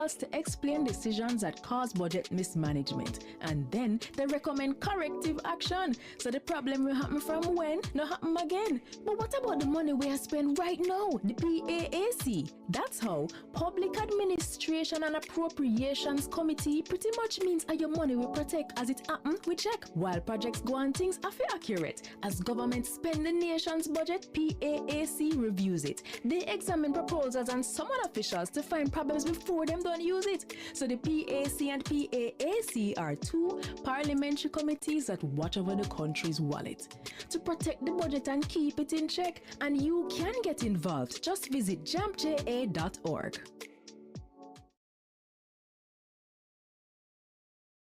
to explain decisions that cause budget mismanagement, and then they recommend corrective action so the problem will happen from when not happen again. But what about the money we are spending right now, the PAAC? That's how Public Administration and Appropriations Committee pretty much means how your money will protect as it happen we check while projects go on things are accurate. As government spend the nation's budget, PAAC reviews it. They examine proposals and summon officials to find problems before them don't use it. So the PAC and PAAC are two parliamentary committees that watch over the country's wallet to protect the budget and keep it in check. And you can get involved. Just visit jampja.org.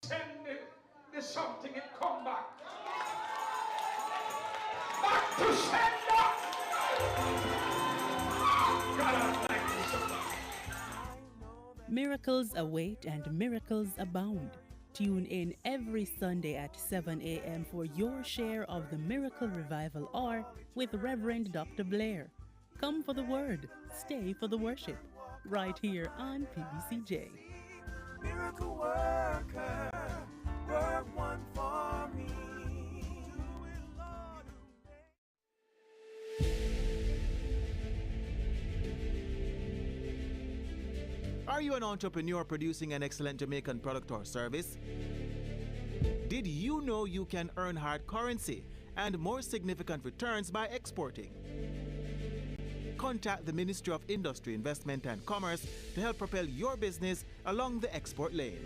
Send there's something it come back. Back to sender. God, I thank you so much. Miracles await and miracles abound. Tune in every Sunday at 7 a.m. for your share of the Miracle Revival Hour with Reverend Dr. Blair. Come for the word, stay for the worship, right here on PBCJ. Miracle worker, work one for me. Are you an entrepreneur producing an excellent Jamaican product or service? Did you know you can earn hard currency and more significant returns by exporting? Contact the Ministry of Industry, Investment and Commerce to help propel your business along the export lane.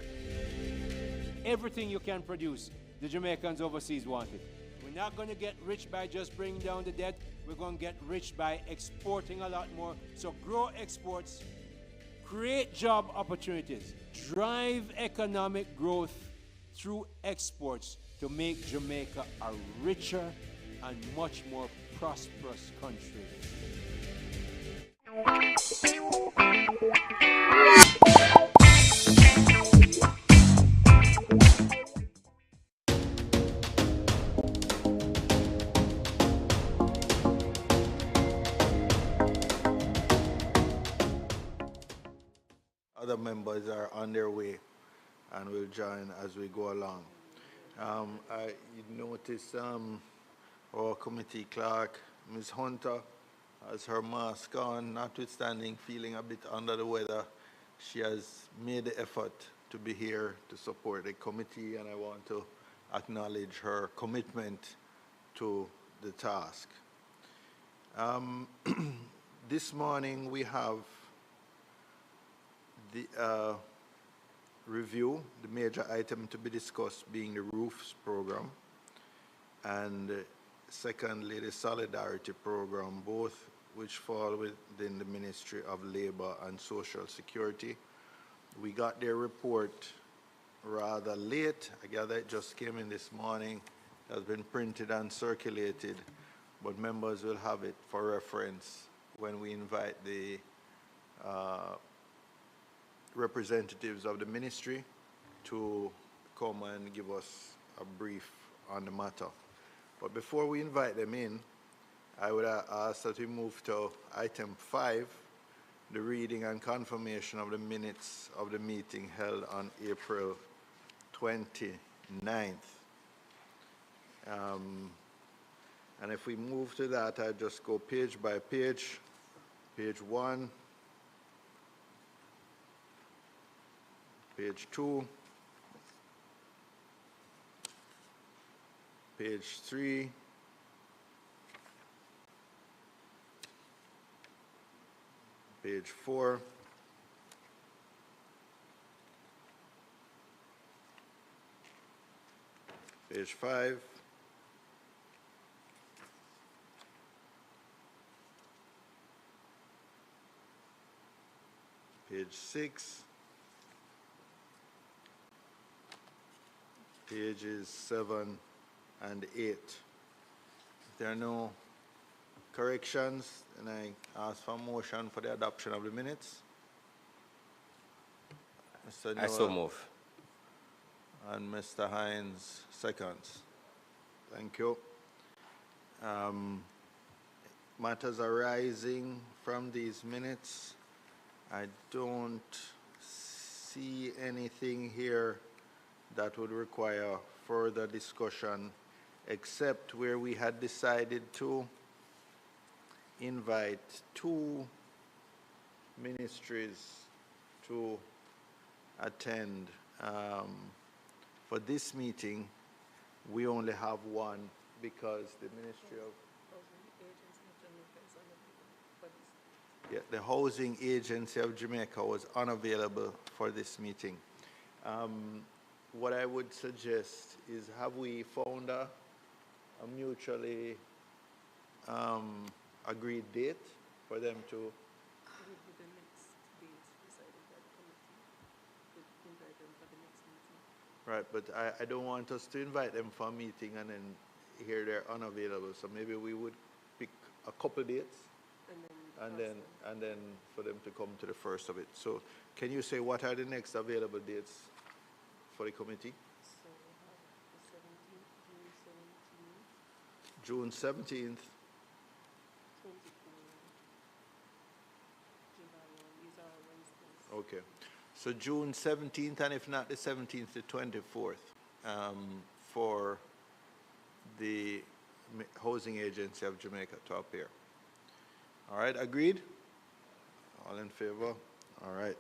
Everything you can produce, the Jamaicans overseas want it. We're not going to get rich by just bringing down the debt. We're going to get rich by exporting a lot more. So grow exports, create job opportunities, drive economic growth through exports to make Jamaica a richer and much more prosperous country. Other members are on their way and will join as we go along. You notice our committee clerk, Ms. Hunter, has her mask on, notwithstanding feeling a bit under the weather. She has made the effort to be here to support the committee, and I want to acknowledge her commitment to the task. This morning we have the review, the major item to be discussed being the roofs program, and secondly the solidarity program, both which fall within the Ministry of Labor and Social Security. We got their report rather late. I gather it just came in this morning. It has been printed and circulated, but members will have it for reference when we invite the representatives of the ministry to come and give us a brief on the matter. But before we invite them in, I would ask that we move to item 5, the reading and confirmation of the minutes of the meeting held on April 29th. And if we move to that, I just go page by page. Page 1, page 2, page 3, page 4, page 5, page 6, pages 7 and 8. If there are no corrections, then I ask for a motion for the adoption of the minutes. Mr. I so move. And Mr. Hines seconds. Thank you. Matters arising from these minutes, I don't see anything here that would require further discussion, except where we had decided to invite two ministries to attend. For this meeting, we only have one because the Ministry of the Housing Agency of Jamaica was unavailable for this meeting. What I would suggest is, have we found a mutually agreed date for them to? Right, but I don't want us to invite them for a meeting and then hear they're unavailable. So maybe we would pick a couple dates and then for them to come to the first of it. So can you say what are the next available dates for the committee? So we have the 17th, June 17th. 24th, July 1. These are Wednesdays. Okay. So June 17th, and if not the 17th, the 24th, for the Housing Agency of Jamaica to appear. All right, agreed? All in favor? All right.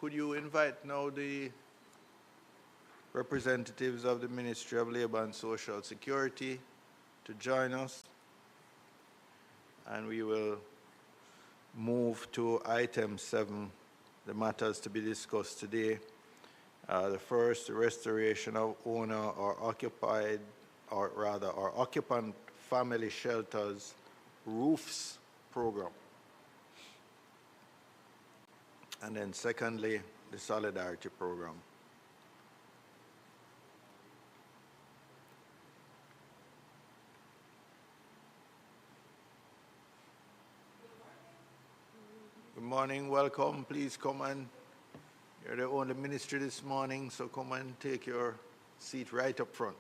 Could you invite now the representatives of the Ministry of Labor and Social Security to join us? And we will move to item 7, the matters to be discussed today. The first, the restoration of owner or occupied, or rather, or occupant family shelters roofs program. And then secondly, the solidarity program. Good morning, welcome. Please come and, you're the only ministry this morning, so come and take your seat right up front.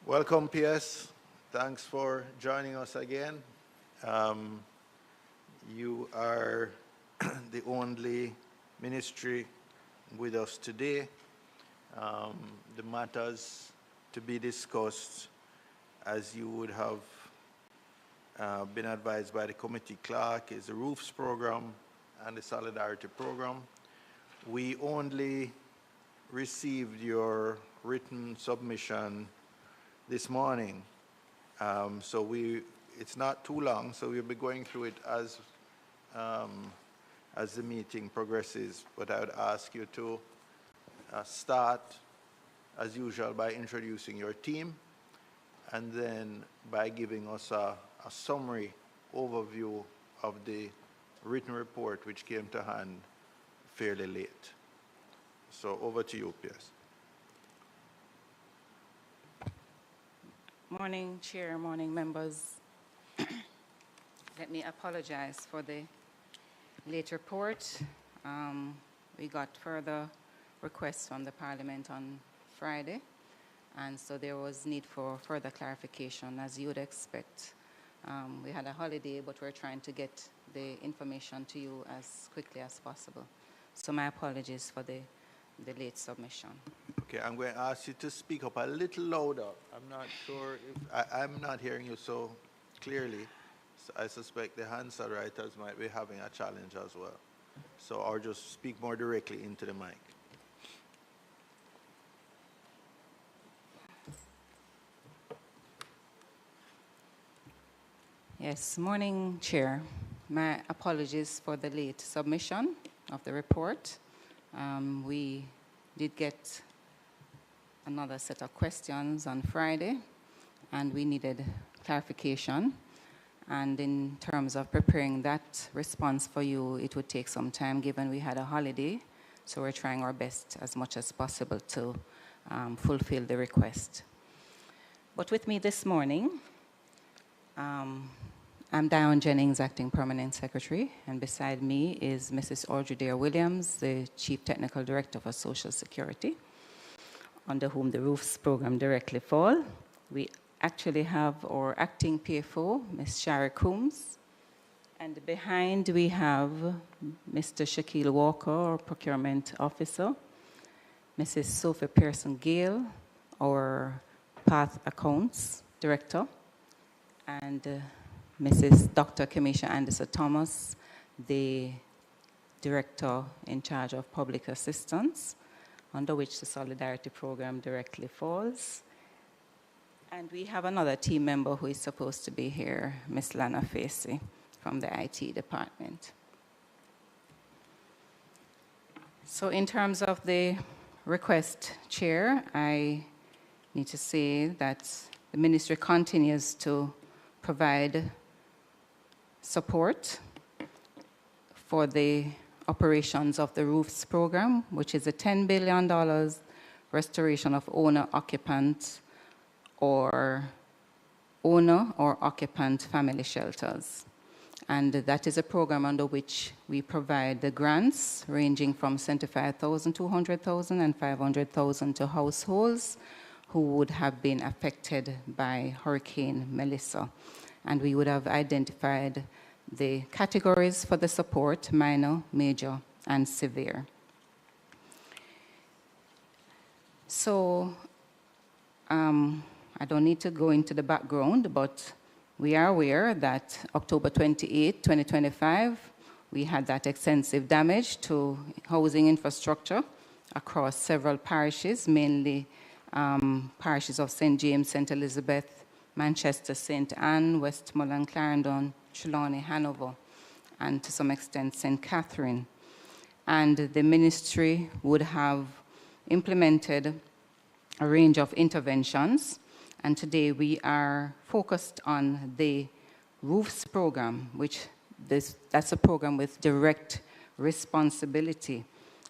Welcome, PS. Thanks for joining us again. You are the only ministry with us today. The matters to be discussed, as you would have been advised by the committee clerk, is the roofs program and the solidarity program. We only received your written submission this morning, so it's not too long, so we'll be going through it as the meeting progresses. But I would ask you to start, as usual, by introducing your team, and then by giving us a summary overview of the written report, which came to hand fairly late. So over to you, PS. Morning, Chair, morning, members. Let me apologize for the late report. We got further requests from the Parliament on Friday, and so there was need for further clarification, as you would expect. We had a holiday, but we're trying to get the information to you as quickly as possible. So my apologies for the late submission. Okay, I'm going to ask you to speak up a little louder. I'm not sure if I'm not hearing you so clearly. So I suspect the Hansard writers might be having a challenge as well. So, or just speak more directly into the mic. Yes, morning, Chair. My apologies for the late submission of the report. We did get another set of questions on Friday, and we needed clarification. And in terms of preparing that response for you, it would take some time given we had a holiday. So we're trying our best as much as possible to fulfill the request. But with me this morning, I'm Diane Jennings, Acting Permanent Secretary, and beside me is Mrs. Audrey Dare Williams, the Chief Technical Director for Social Security, under whom the ROOFs program directly fall. We actually have our Acting PFO, Ms. Shara Coombs, and behind we have Mr. Shaquille Walker, our Procurement Officer, Mrs. Sophie Pearson-Gale, our Path Accounts Director, and Mrs. Dr. Kamisha Anderson-Thomas, the Director in charge of Public Assistance, under which the Solidarity Program directly falls. And we have another team member who is supposed to be here, Ms. Lana Facey from the IT department. So in terms of the request, Chair, I need to say that the Ministry continues to provide support for the operations of the ROOFs program, which is a $10 billion restoration of owner-occupant or owner-or-occupant family shelters. And that is a program under which we provide the grants ranging from $75,000, $200,000, and $500,000 to households who would have been affected by Hurricane Melissa. And we would have identified the categories for the support: minor, major, and severe. So I don't need to go into the background, but we are aware that October 28, 2025, we had that extensive damage to housing infrastructure across several parishes, mainly parishes of St. James, St. Elizabeth, Manchester, St. Anne, Westmoreland, Clarendon, Trelawney, Hanover, and to some extent St. Catherine. And the ministry would have implemented a range of interventions. And today we are focused on the ROOFs program, that's a program with direct responsibility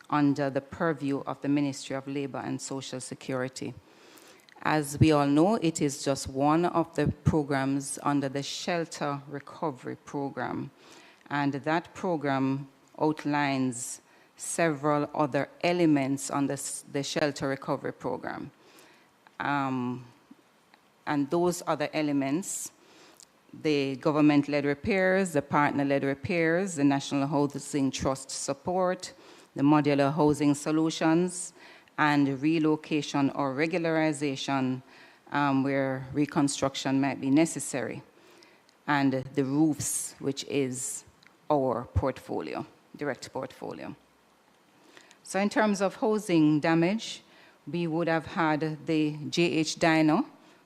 under the purview of the Ministry of Labor and Social Security. As we all know, it is just one of the programs under the Shelter Recovery Program. And that program outlines several other elements on the Shelter Recovery Program. And those other elements, the government-led repairs, the partner-led repairs, the National Housing Trust support, the modular housing solutions, and relocation or regularization where reconstruction might be necessary, and the roofs, which is our portfolio, direct portfolio. So in terms of housing damage, we would have had the JH Dino,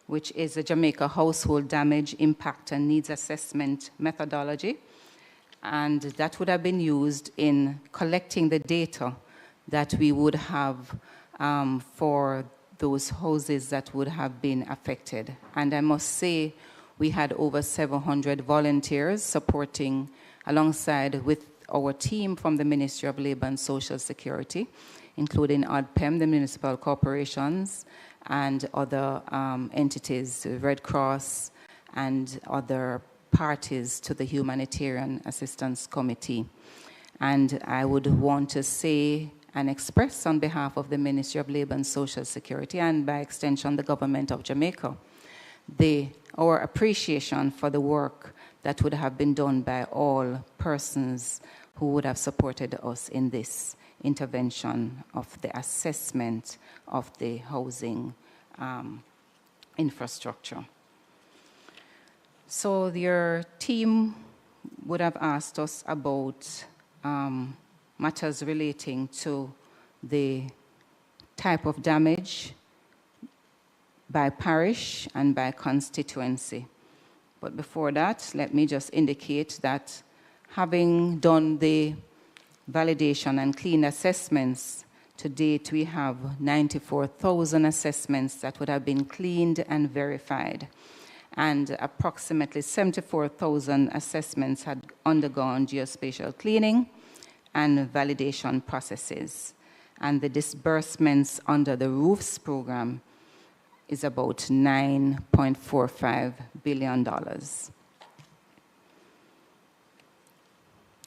which is a Jamaica Household Damage Impact and Needs Assessment methodology. And that would have been used in collecting the data that we would have for those houses that would have been affected. And I must say, we had over 700 volunteers supporting alongside with our team from the Ministry of Labor and Social Security, including ODPEM, the municipal corporations, and other entities, Red Cross, and other parties to the Humanitarian Assistance Committee. And I would want to say and express on behalf of the Ministry of Labor and Social Security, and by extension the government of Jamaica, our appreciation for the work that would have been done by all persons who would have supported us in this intervention of the assessment of the housing infrastructure. So your team would have asked us about matters relating to the type of damage by parish and by constituency. But before that, let me just indicate that having done the validation and clean assessments, to date we have 94,000 assessments that would have been cleaned and verified. And approximately 74,000 assessments had undergone geospatial cleaning and validation processes. And the disbursements under the ROOFs program is about $9.45 billion.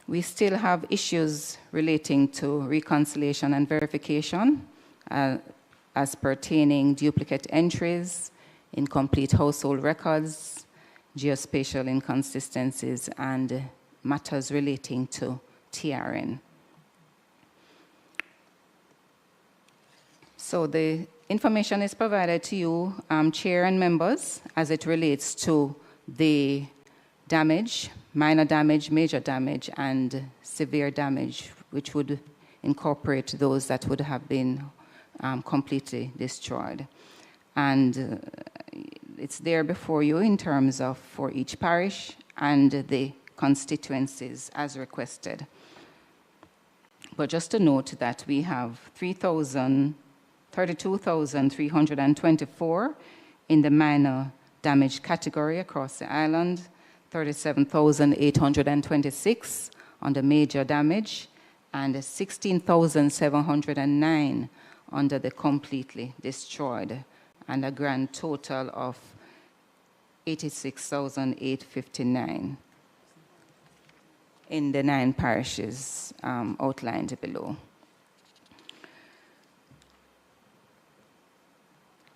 We still have issues relating to reconciliation and verification as pertaining duplicate entries, incomplete household records, geospatial inconsistencies, and matters relating to TRN. So the information is provided to you, Chair and members, as it relates to the damage, minor damage, major damage, and severe damage, which would incorporate those that would have been completely destroyed. And it's there before you in terms of for each parish and the constituencies as requested. But just to note that we have 32,324 in the minor damage category across the island, 37,826 on the major damage, and 16,709 under the completely destroyed, and a grand total of 86,859 in the 9 parishes outlined below.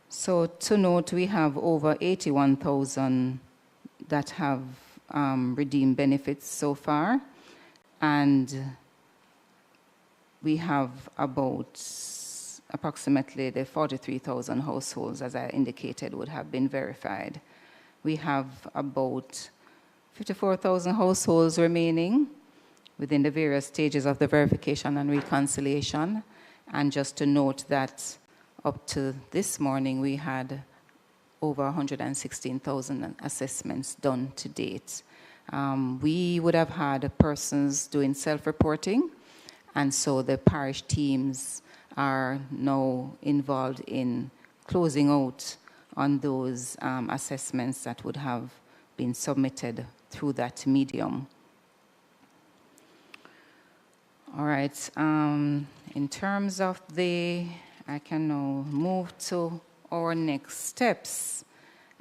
So to note, we have over 81,000 that have redeemed benefits so far, and we have about approximately the 43,000 households, as I indicated, would have been verified. We have about 54,000 households remaining within the various stages of the verification and reconciliation. And just to note that up to this morning, we had over 116,000 assessments done to date. We would have had persons doing self-reporting, and so the parish teams are now involved in closing out on those assessments that would have been submitted through that medium. All right, in terms of I can now move to our next steps,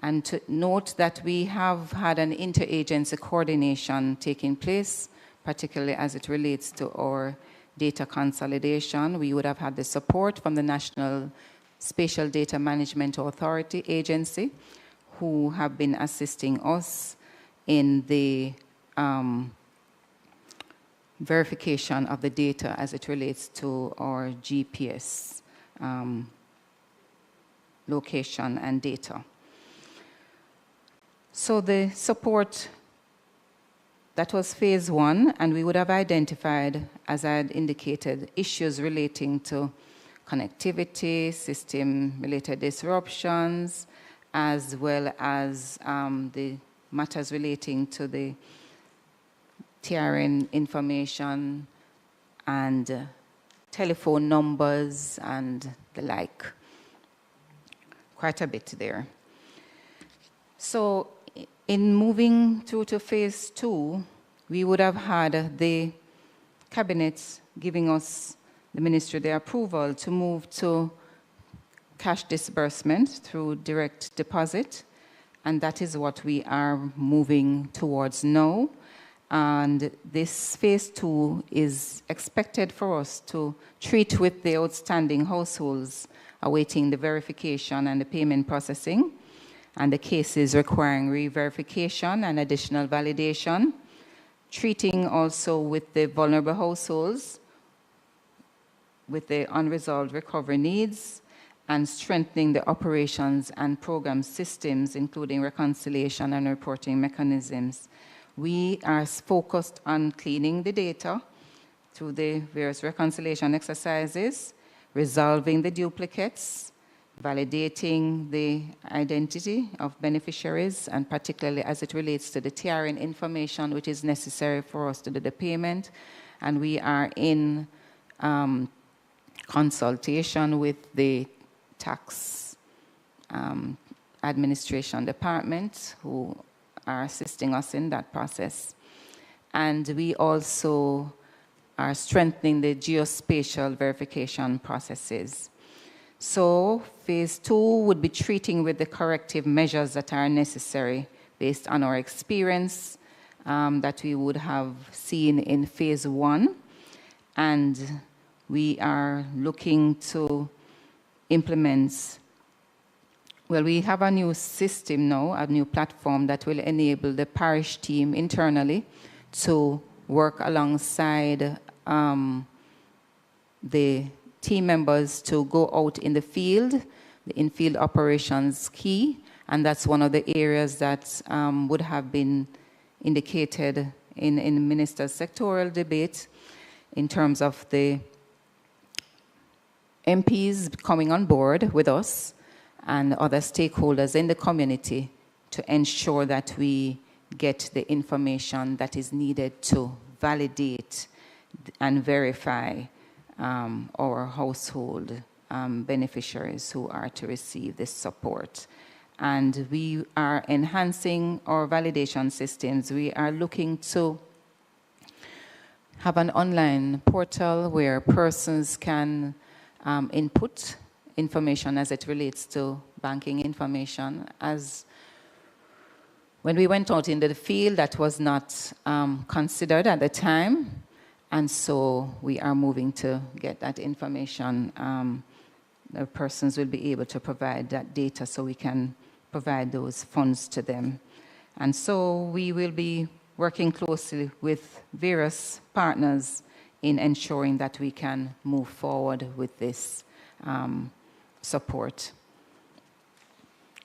and to note that we have had an interagency coordination taking place, particularly as it relates to our data consolidation. We would have had the support from the National Spatial Data Management Authority agency, who have been assisting us in the verification of the data as it relates to our GPS location and data. So the support, that was phase 1, and we would have identified, as I had indicated, issues relating to connectivity, system-related disruptions, as well as the matters relating to the TRN information and telephone numbers and the like. Quite a bit there. So in moving through to phase 2, we would have had the cabinet giving us, the ministry, the approval to move to cash disbursement through direct deposit, and that is what we are moving towards now. And this phase 2 is expected for us to treat with the outstanding households awaiting the verification and the payment processing, and the cases requiring re-verification and additional validation, treating also with the vulnerable households with the unresolved recovery needs, and strengthening the operations and program systems, including reconciliation and reporting mechanisms. We are focused on cleaning the data through the various reconciliation exercises, resolving the duplicates, validating the identity of beneficiaries, and particularly as it relates to the TRN information, which is necessary for us to do the payment. And we are in consultation with the tax administration department, who are assisting us in that process. And we also are strengthening the geospatial verification processes. So phase 2 would be treating with the corrective measures that are necessary based on our experience that we would have seen in phase 1. And we are looking to implement, well, we have a new system now, a new platform that will enable the parish team internally to work alongside the team members to go out in the field, the in-field operations key, and that's one of the areas that would have been indicated in the minister's sectoral debate in terms of the MPs coming on board with us and other stakeholders in the community to ensure that we get the information that is needed to validate and verify our household beneficiaries who are to receive this support. And we are enhancing our validation systems. We are looking to have an online portal where persons can input information as it relates to banking information. As when we went out into the field, that was not considered at the time, and so we are moving to get that information. The persons will be able to provide that data so we can provide those funds to them. And so we will be working closely with various partners in ensuring that we can move forward with this support.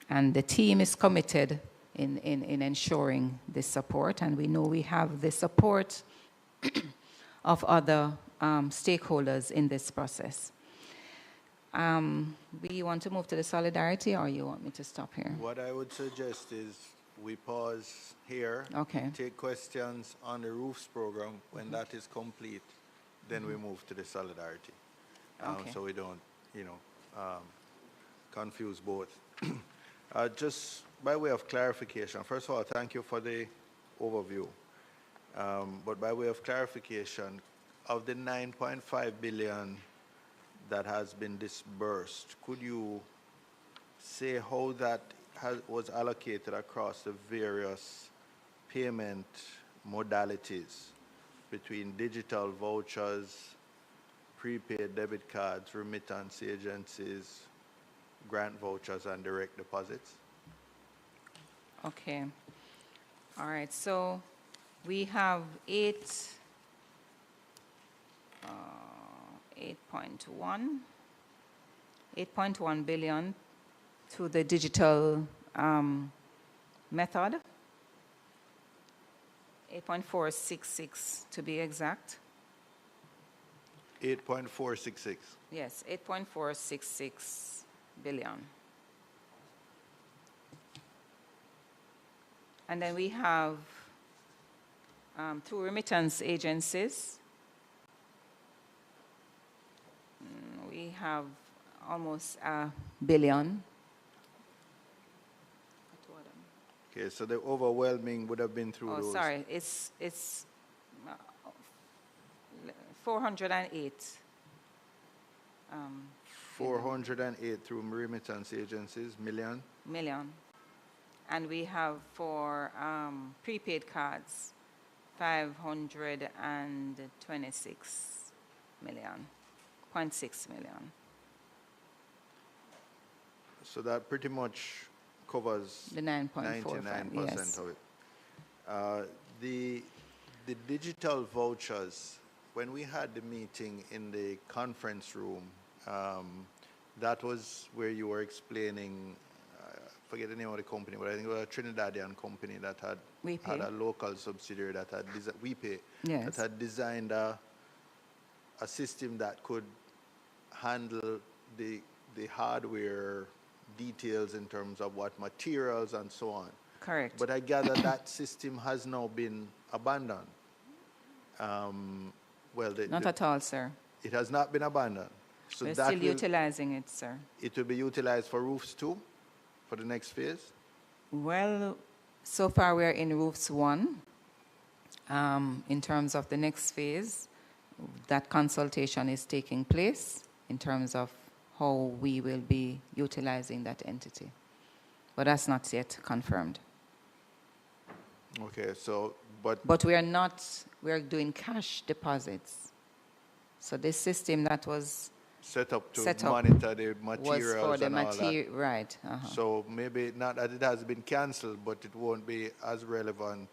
And the team is committed in ensuring this support, and we know we have the support of other stakeholders in this process. We want to move to the solidarity, or you want me to stop here? What I would suggest is we pause here, Okay. take questions on the roofs program. When that is complete, then we move to the solidarity. Okay. So we don't, confuse both. Just by way of clarification, first of all, thank you for the overview. But by way of clarification, of the 9.5 billion that has been disbursed, could you say how that was allocated across the various payment modalities between digital vouchers, prepaid debit cards, remittance agencies, grant vouchers, and direct deposits? Okay. All right. So we have 8.1 billion to the digital method. 8.466 to be exact. 8.466. Yes, 8.466 billion. And then we have two remittance agencies. We have almost $1 billion. Okay, so the overwhelming would have been through those. Oh, sorry, it's 408. 408 through remittance agencies, million. And we have for prepaid cards, 526 million, 0.6 million. So that pretty much covers The 9.45, 99% yes. of it. The digital vouchers, when we had the meeting in the conference room, that was where you were explaining, forget the name of the company, but I think it was a Trinidadian company that had a local subsidiary that had WePay, Yes. that had designed a system that could handle the hardware details in terms of what materials and so on. Correct. But I gather that system has now been abandoned. Not at all, sir. It has not been abandoned. So We're that still utilizing it, sir. it will be utilized for roofs too, for the next phase? Well, so far we're in roofs 1. In terms of the next phase, that consultation is taking place in terms of how we will be utilizing that entity. But that's not yet confirmed. Okay, so, but But we are doing cash deposits. So this system that was set up to set up monitor the was materials for the and all that. material, right. So maybe not that it has been cancelled, but it won't be as relevant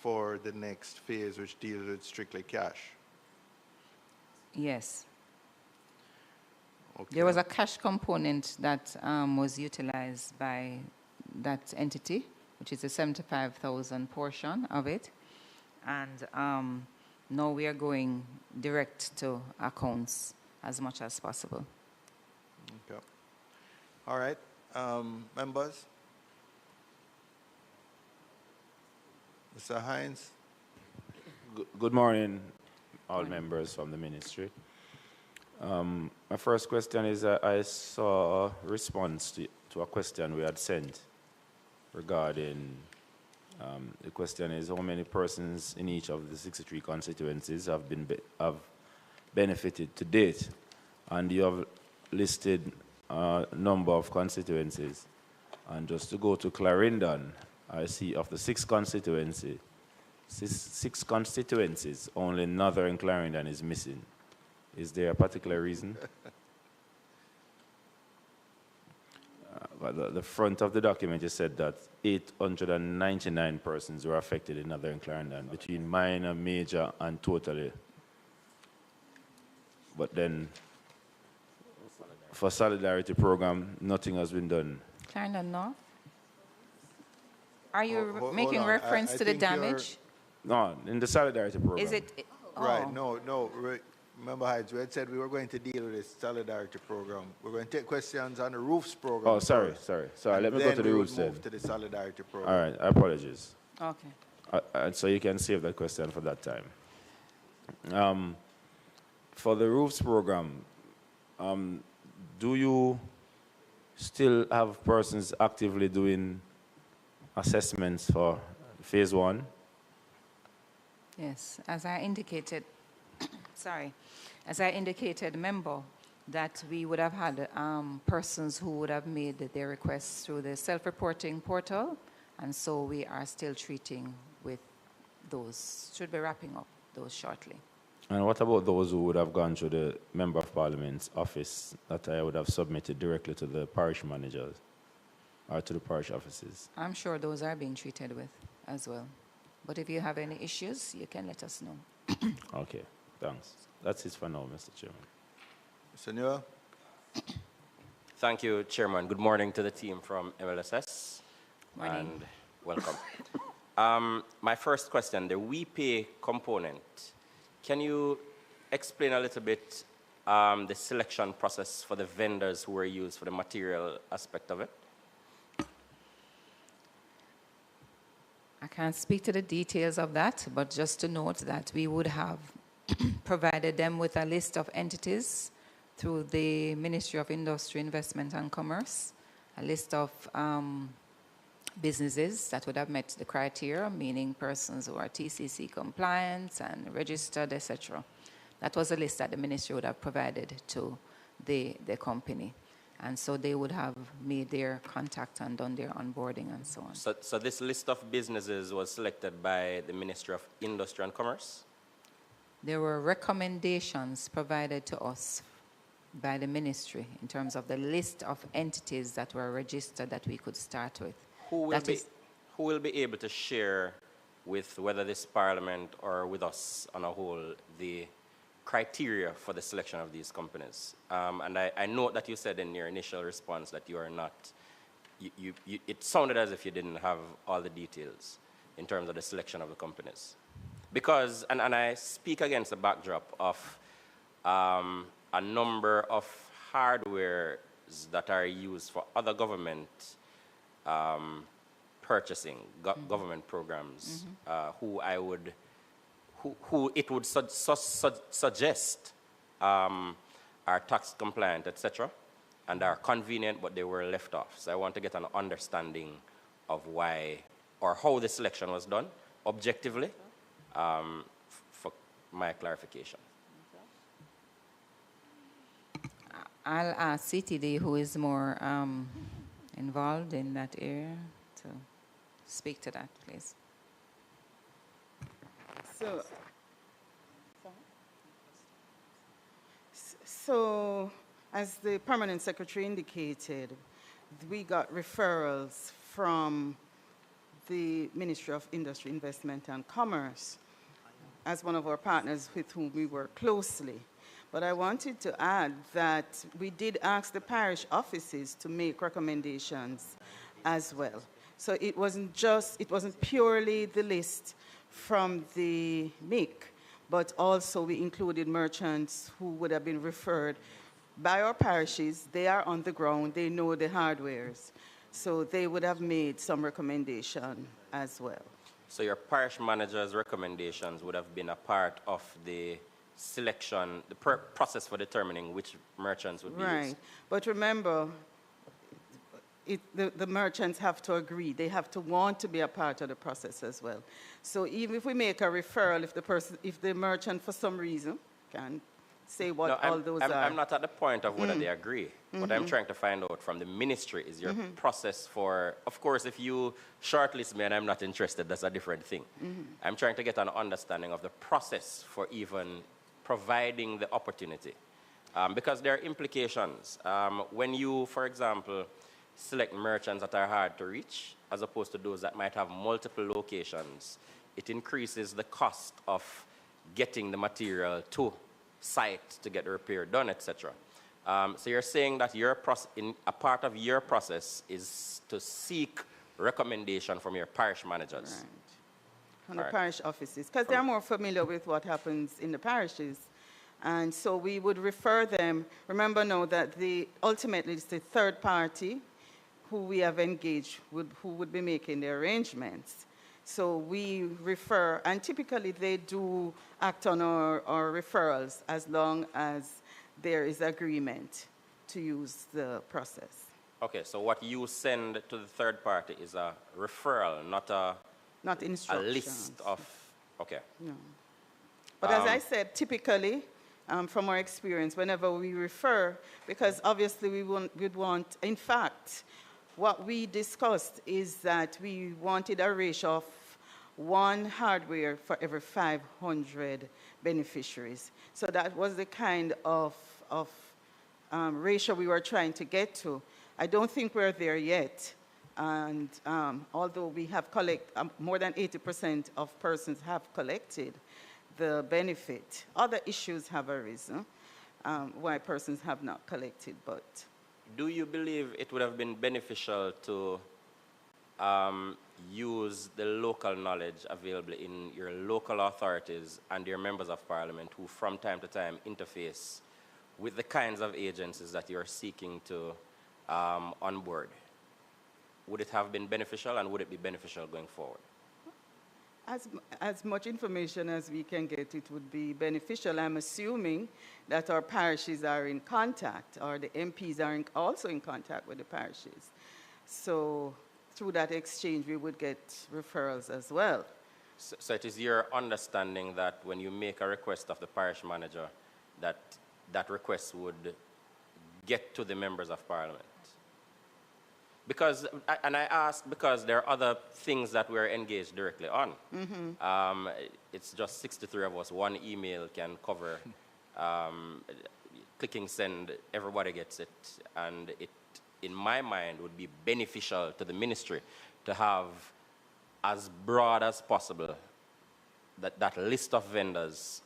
for the next phase, which deals with strictly cash. Yes. Okay. There was a cash component that was utilized by that entity, which is the 75,000 portion of it. And now we are going direct to accounts as much as possible. Okay. All right. Members? Mr. Hines? Good morning, all members from the ministry. My first question is I saw a response to a question we had sent regarding, the question is how many persons in each of the 63 constituencies have benefited to date, and you have listed a number of constituencies. And just to go to Clarendon, I see of the six constituencies, only Northern Clarendon is missing. Is there a particular reason? But the front of the document, you said that 899 persons were affected in Northern Clarendon, between minor, major, and totally. But then, for Solidarity Program, nothing has been done. Clarendon North? Are you Hold making on. reference I to the think you're- damage? No, in the Solidarity Program. Is it? Right, Oh. no. Remember, Heights, we had said we were going to deal with this Solidarity Program. We're going to take questions on the roofs program. Oh, sorry. first, Let and me go then to the we would roofs then. move to the Solidarity Program. All right, apologies. Okay. And so you can save that question for that time. For the roofs program, do you still have persons actively doing assessments for phase one? Yes, as I indicated, member, that we would have had persons who would have made their requests through the self-reporting portal, and so we are still treating with those. Should be wrapping up those shortly. And what about those who would have gone through the Member of Parliament's office that I would have submitted directly to the parish managers or to the parish offices? I'm sure those are being treated with as well. But if you have any issues, you can let us know. Okay, thanks. That's it for now, Mr. Chairman. Senor? Thank you, Chairman. Good morning to the team from MLSS. Morning. And welcome. My first question, the We Pay component. Can you explain a little bit the selection process for the vendors who were used for the material aspect of it? I can't speak to the details of that, but just to note that we would have provided them with a list of entities through the Ministry of Industry, Investment and Commerce, a list of businesses that would have met the criteria, meaning persons who are TCC compliant and registered, etc. That was a list that the ministry would have provided to the company. And so they would have made their contact and done their onboarding and so on. So this list of businesses was selected by the Ministry of Industry and Commerce? There were recommendations provided to us by the ministry in terms of the list of entities that were registered that we could start with. Who will be able to share with whether this parliament or with us on a whole the criteria for the selection of these companies? And I note that you said in your initial response that you are not, it sounded as if you didn't have all the details in terms of the selection of the companies. Because, and I speak against the backdrop of a number of hardware that are used for other government purchasing, government programs, who it would suggest are tax compliant, etc., and are convenient, but they were left off. So I want to get an understanding of why or how the selection was done objectively for my clarification. I'll ask CTD, who is more involved in that area, to speak to that, please. So, as the permanent secretary indicated, we got referrals from the Ministry of Industry, Investment and Commerce as one of our partners with whom we work closely. But I wanted to add that we did ask the parish offices to make recommendations as well. So it wasn't purely the list from the MIC, but also we included merchants who would have been referred by our parishes. They are on the ground, they know the hardwares. So they would have made some recommendation as well. So your parish manager's recommendations would have been a part of the selection, the process for determining which merchants would be used. Right, but remember, the merchants have to agree. They have to want to be a part of the process as well. So even if we make a referral, if the merchant for some reason can say what those are. I'm not at the point of whether they agree. What I'm trying to find out from the ministry is your process for, of course, if you shortlist me and I'm not interested, that's a different thing. I'm trying to get an understanding of the process for even providing the opportunity. Because there are implications. When you, for example, select merchants that are hard to reach, as opposed to those that might have multiple locations, it increases the cost of getting the material to site to get the repair done, etc. So you're saying that a part of your process is to seek recommendation from your parish managers. Right. From the parish offices, because they're more familiar with what happens in the parishes. And so we would refer them. Remember now that ultimately it's the third party who we have engaged who would be making the arrangements. So we refer, and typically they do act on our referrals as long as there is agreement to use the process. Okay, so what you send to the third party is a referral, not instructions. A list of, okay. No. But as I said, typically, from our experience, whenever we refer, because obviously we'd want, in fact, what we discussed is that we wanted a ratio of one hardware for every 500 beneficiaries. So that was the kind of ratio we were trying to get to. I don't think we're there yet. And although we have more than 80% of persons have collected the benefit, other issues have arisen why persons have not collected. But do you believe it would have been beneficial to use the local knowledge available in your local authorities and your members of parliament who from time to time interface with the kinds of agencies that you're seeking to onboard? Would it have been beneficial, and would it be beneficial going forward? As much information as we can get, it would be beneficial. I'm assuming that our parishes are in contact, or the MPs are also in contact with the parishes. So through that exchange, we would get referrals as well. So it is your understanding that when you make a request of the parish manager, that request would get to the members of parliament? Because, and I ask because there are other things that we're engaged directly on. It's just 63 of us. One email can cover, clicking send, everybody gets it. And it, in my mind, would be beneficial to the ministry to have as broad as possible that list of vendors.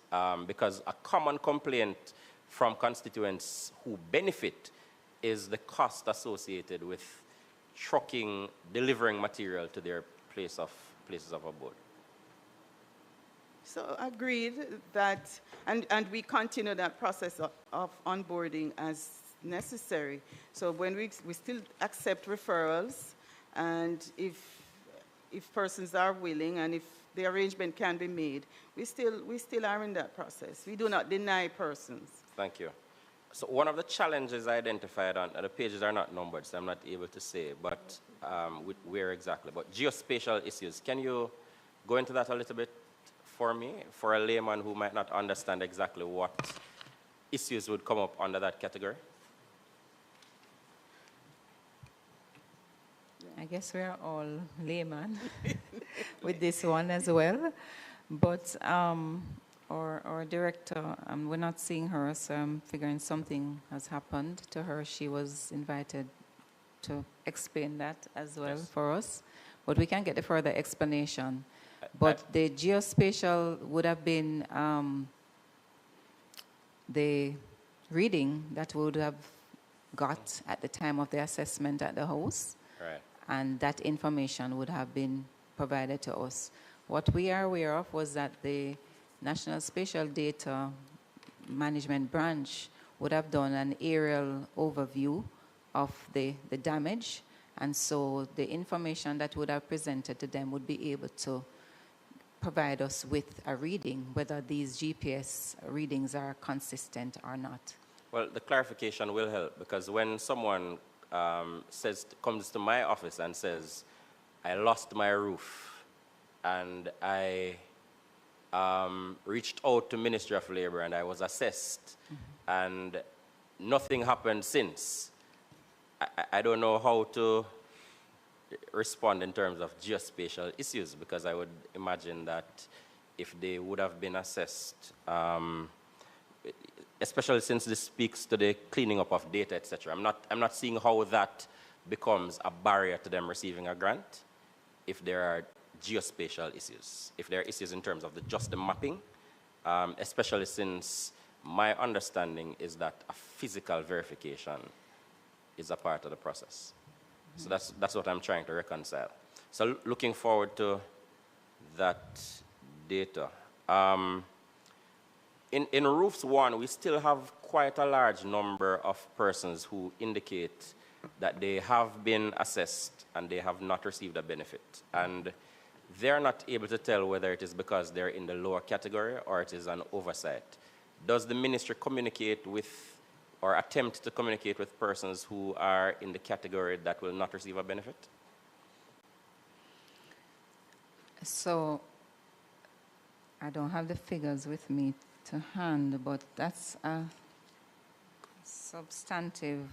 Because a common complaint from constituents who benefit is the cost associated with trucking, delivering material to their places of abode. So agreed that, and we continue that process of onboarding as necessary. So when we still accept referrals, and if persons are willing and if the arrangement can be made, we still are in that process. We do not deny persons. Thank you. So one of the challenges I identified on, the pages are not numbered, so I'm not able to say, but where exactly. But geospatial issues, can you go into that a little bit for me, for a layman who might not understand exactly what issues would come up under that category? I guess we are all layman with this one as well. But our director, we're not seeing her, so I'm figuring something has happened to her. She was invited to explain that as well for us. But we can get a further explanation. But the geospatial would have been the reading that we would have got at the time of the assessment at the house. Right. And that information would have been provided to us. What we are aware of was that the National Spatial Data Management Branch would have done an aerial overview of the damage, and so the information that would have presented to them would be able to provide us with a reading, whether these GPS readings are consistent or not. Well, the clarification will help, because when someone comes to my office and says, I lost my roof, and I reached out to Ministry of Labor and I was assessed, and nothing happened since, I don't know how to respond in terms of geospatial issues, because I would imagine that if they would have been assessed, especially since this speaks to the cleaning up of data, etc. I'm not seeing how that becomes a barrier to them receiving a grant if there are geospatial issues, if there are issues in terms of just the mapping, especially since my understanding is that a physical verification is a part of the process. So that's what I'm trying to reconcile. So looking forward to that data. In Roofs 1, we still have quite a large number of persons who indicate that they have been assessed and they have not received a benefit. And they're not able to tell whether it is because they're in the lower category or it is an oversight. Does the ministry communicate with or attempt to communicate with persons who are in the category that will not receive a benefit? So I don't have the figures with me to hand, but that's a substantive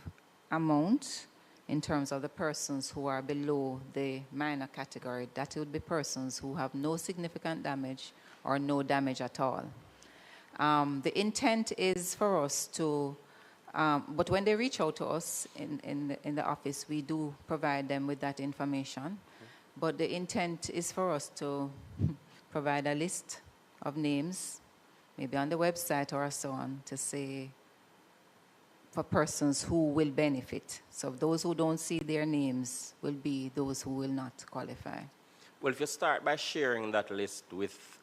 amount in terms of the persons who are below the minor category. That would be persons who have no significant damage or no damage at all. The intent is for us to, but when they reach out to us in the office, we do provide them with that information. But the intent is for us to provide a list of names, maybe on the website or so on, to say for persons who will benefit. So those who don't see their names will be those who will not qualify. Well, if you start by sharing that list with,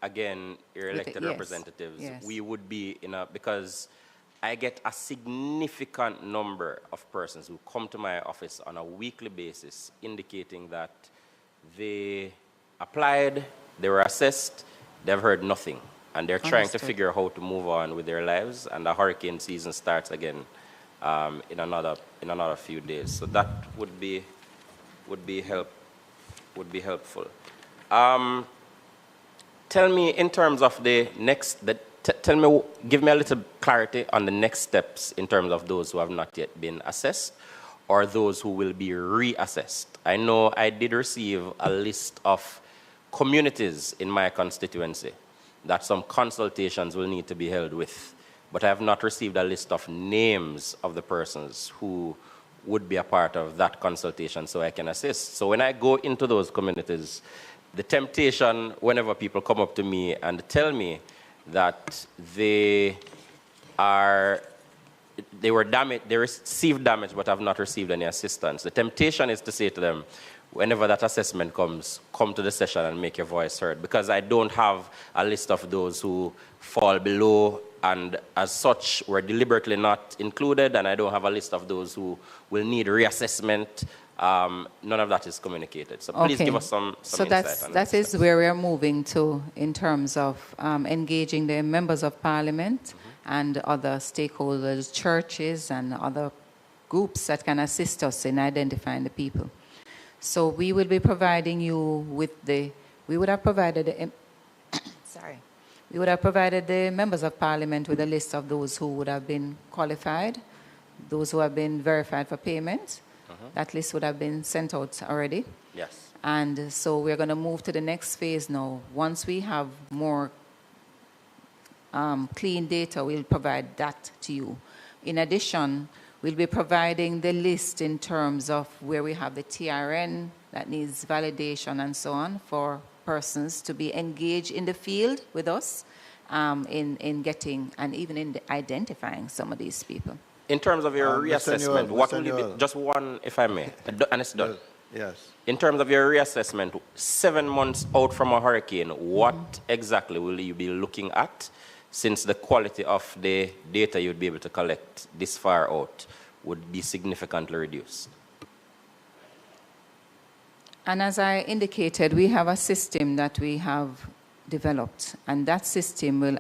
again, your elected representatives, we would be in a, because I get a significant number of persons who come to my office on a weekly basis indicating that they applied, they were assessed, they've heard nothing. And they're trying to figure out how to move on with their lives, and the hurricane season starts again in another few days. So that would be helpful. Tell me in terms of the next. Give me a little clarity on the next steps in terms of those who have not yet been assessed, or those who will be reassessed. I know I did receive a list of communities in my constituency that some consultations will need to be held with, but I have not received a list of names of the persons who would be a part of that consultation so I can assist. So when I go into those communities, the temptation whenever people come up to me and tell me that they were damaged, they received damage but have not received any assistance, the temptation is to say to them, whenever that assessment comes, come to the session and make your voice heard, because I don't have a list of those who fall below and as such were deliberately not included, and I don't have a list of those who will need reassessment. None of that is communicated. So please give us some insight on that. That is where we are moving to in terms of engaging the members of parliament and other stakeholders, churches and other groups that can assist us in identifying the people. So we will be providing you with we would have provided the members of parliament with a list of those who would have been qualified, those who have been verified for payment, That list would have been sent out already. Yes. And so we're going to move to the next phase now. Once we have more clean data, we'll provide that to you. In addition, we'll be providing the list in terms of where we have the TRN that needs validation and so on for persons to be engaged in the field with us in getting and even in identifying some of these people. In terms of your reassessment, what will you be, Senor. just one, if I may, and it's done. Yes. In terms of your reassessment, 7 months out from a hurricane, what exactly will you be looking at, since the quality of the data you'd be able to collect this far out would be significantly reduced? And as I indicated, we have a system that we have developed, and that system will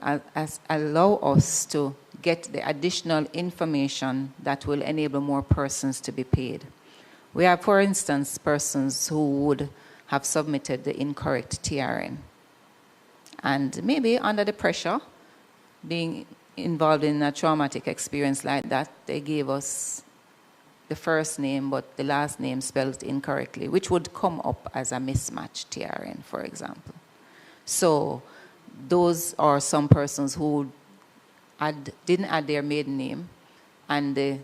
allow us to get the additional information that will enable more persons to be paid. We have, for instance, persons who would have submitted the incorrect TRN. And maybe under the pressure, being involved in a traumatic experience like that, they gave us the first name, but the last name spelled incorrectly, which would come up as a mismatched TRN, for example. So those are some persons who didn't add their maiden name, and the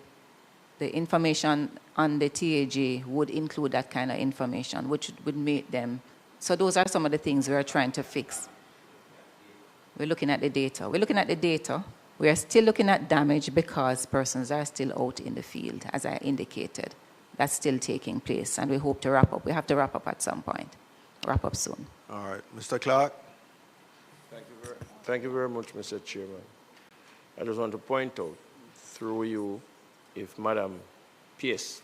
information on the TAJ would include that kind of information, which would make them. So those are some of the things we are trying to fix. We're looking at the data. We are still looking at damage because persons are still out in the field, as I indicated. That's still taking place, and we hope to wrap up. We have to wrap up at some point. Wrap up soon. All right. Mr. Clark? Thank you very much, Mr. Chairman. I just want to point out, through you, if Madam Pierce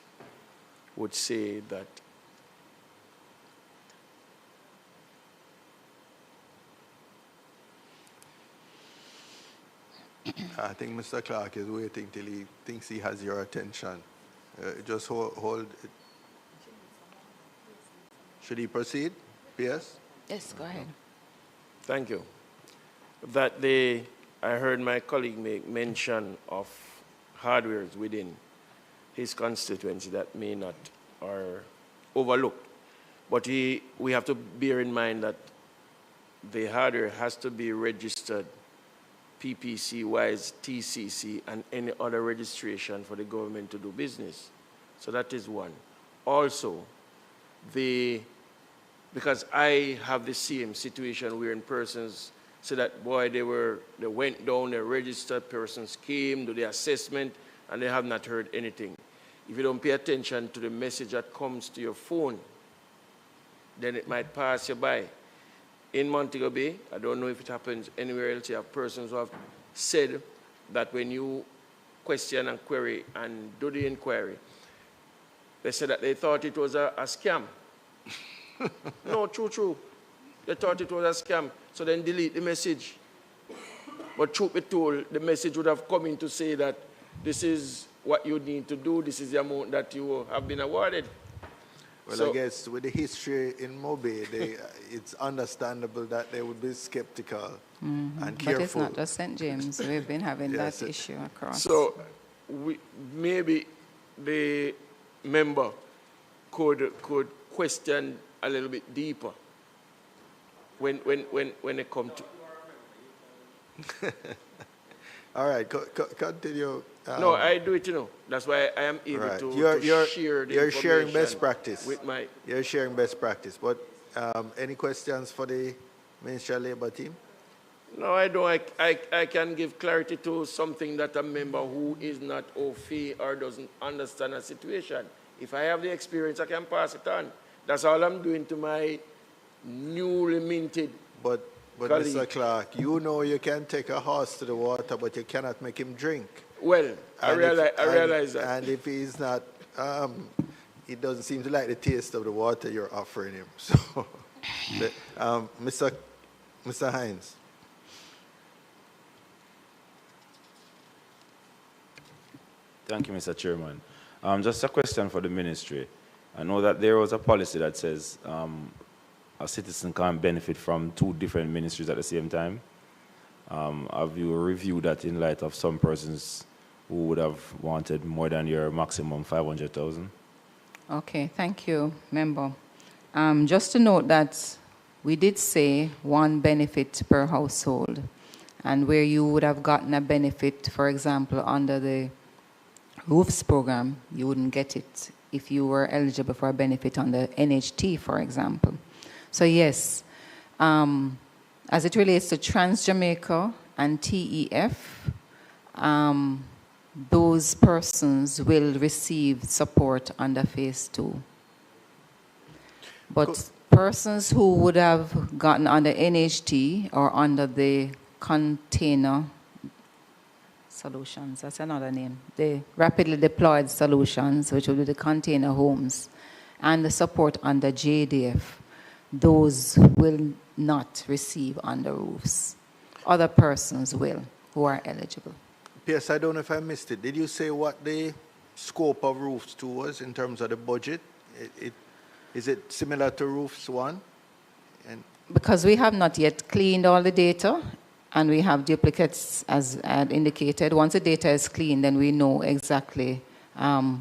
would say that I think Mr. Clark is waiting till he thinks he has your attention. Just hold it. Should he proceed? Yes? Yes, go ahead. Thank you. That day, I heard my colleague make mention of hardwares within his constituency that may not are overlooked. But we have to bear in mind that the hardware has to be registered PPC-wise, TCC, and any other registration for the government to do business. So that is one. Also, because I have the same situation where in persons say that, boy, they went down, they registered, persons came, do the assessment, and they have not heard anything. If you don't pay attention to the message that comes to your phone, then it might pass you by. In Montego Bay, I don't know if it happens anywhere else, you have persons who have said that when you question and query and do the inquiry, they said that they thought it was a scam. No, true. They thought it was a scam, so then delete the message. But truth be told, the message would have come in to say that this is what you need to do, this is the amount that you have been awarded. Well, So- I guess with the history in Mobe, it's understandable that they would be skeptical and careful. But it's not just St. James. We've been having Yes, that issue across. So maybe the member could question a little bit deeper when it comes to. All right, continue. No, I do it, That's why I am able Right. to share the You're sharing information best practice. with my. You're sharing best practice. But any questions for the Ministry of Labour team? No, I don't. I can give clarity to something that a member who is not au fait or doesn't understand a situation. If I have the experience, I can pass it on. That's all I'm doing to my newly minted. But colleague. Mr. Clark, you know you can take a horse to the water, but you cannot make him drink. Well, I And realize that. And if he's not, he doesn't seem to like the taste of the water you're offering him. So, Mr. Hines. Thank you, Mr. Chairman. Just a question for the ministry. I know that there was a policy that says a citizen can't benefit from 2 different ministries at the same time. Have you reviewed that in light of some persons who would have wanted more than your maximum 500,000? Okay, thank you, member. Just to note that we did say one benefit per household, and where you would have gotten a benefit, for example, under the roofs program, you wouldn't get it if you were eligible for a benefit on the NHT, for example. So yes, as it relates to Trans Jamaica and TEF, those persons will receive support under phase 2. But persons who would have gotten under NHT or under the container solutions, that's another name, the rapidly deployed solutions, which will be the container homes, and the support under JDF, those will not receive under roofs. Other persons will, who are eligible. P.S., I don't know if I missed it. Did you say what the scope of Roofs 2 was in terms of the budget? Is it similar to Roofs 1? Because we have not yet cleaned all the data, and we have duplicates, as I had indicated. Once the data is clean, then we know exactly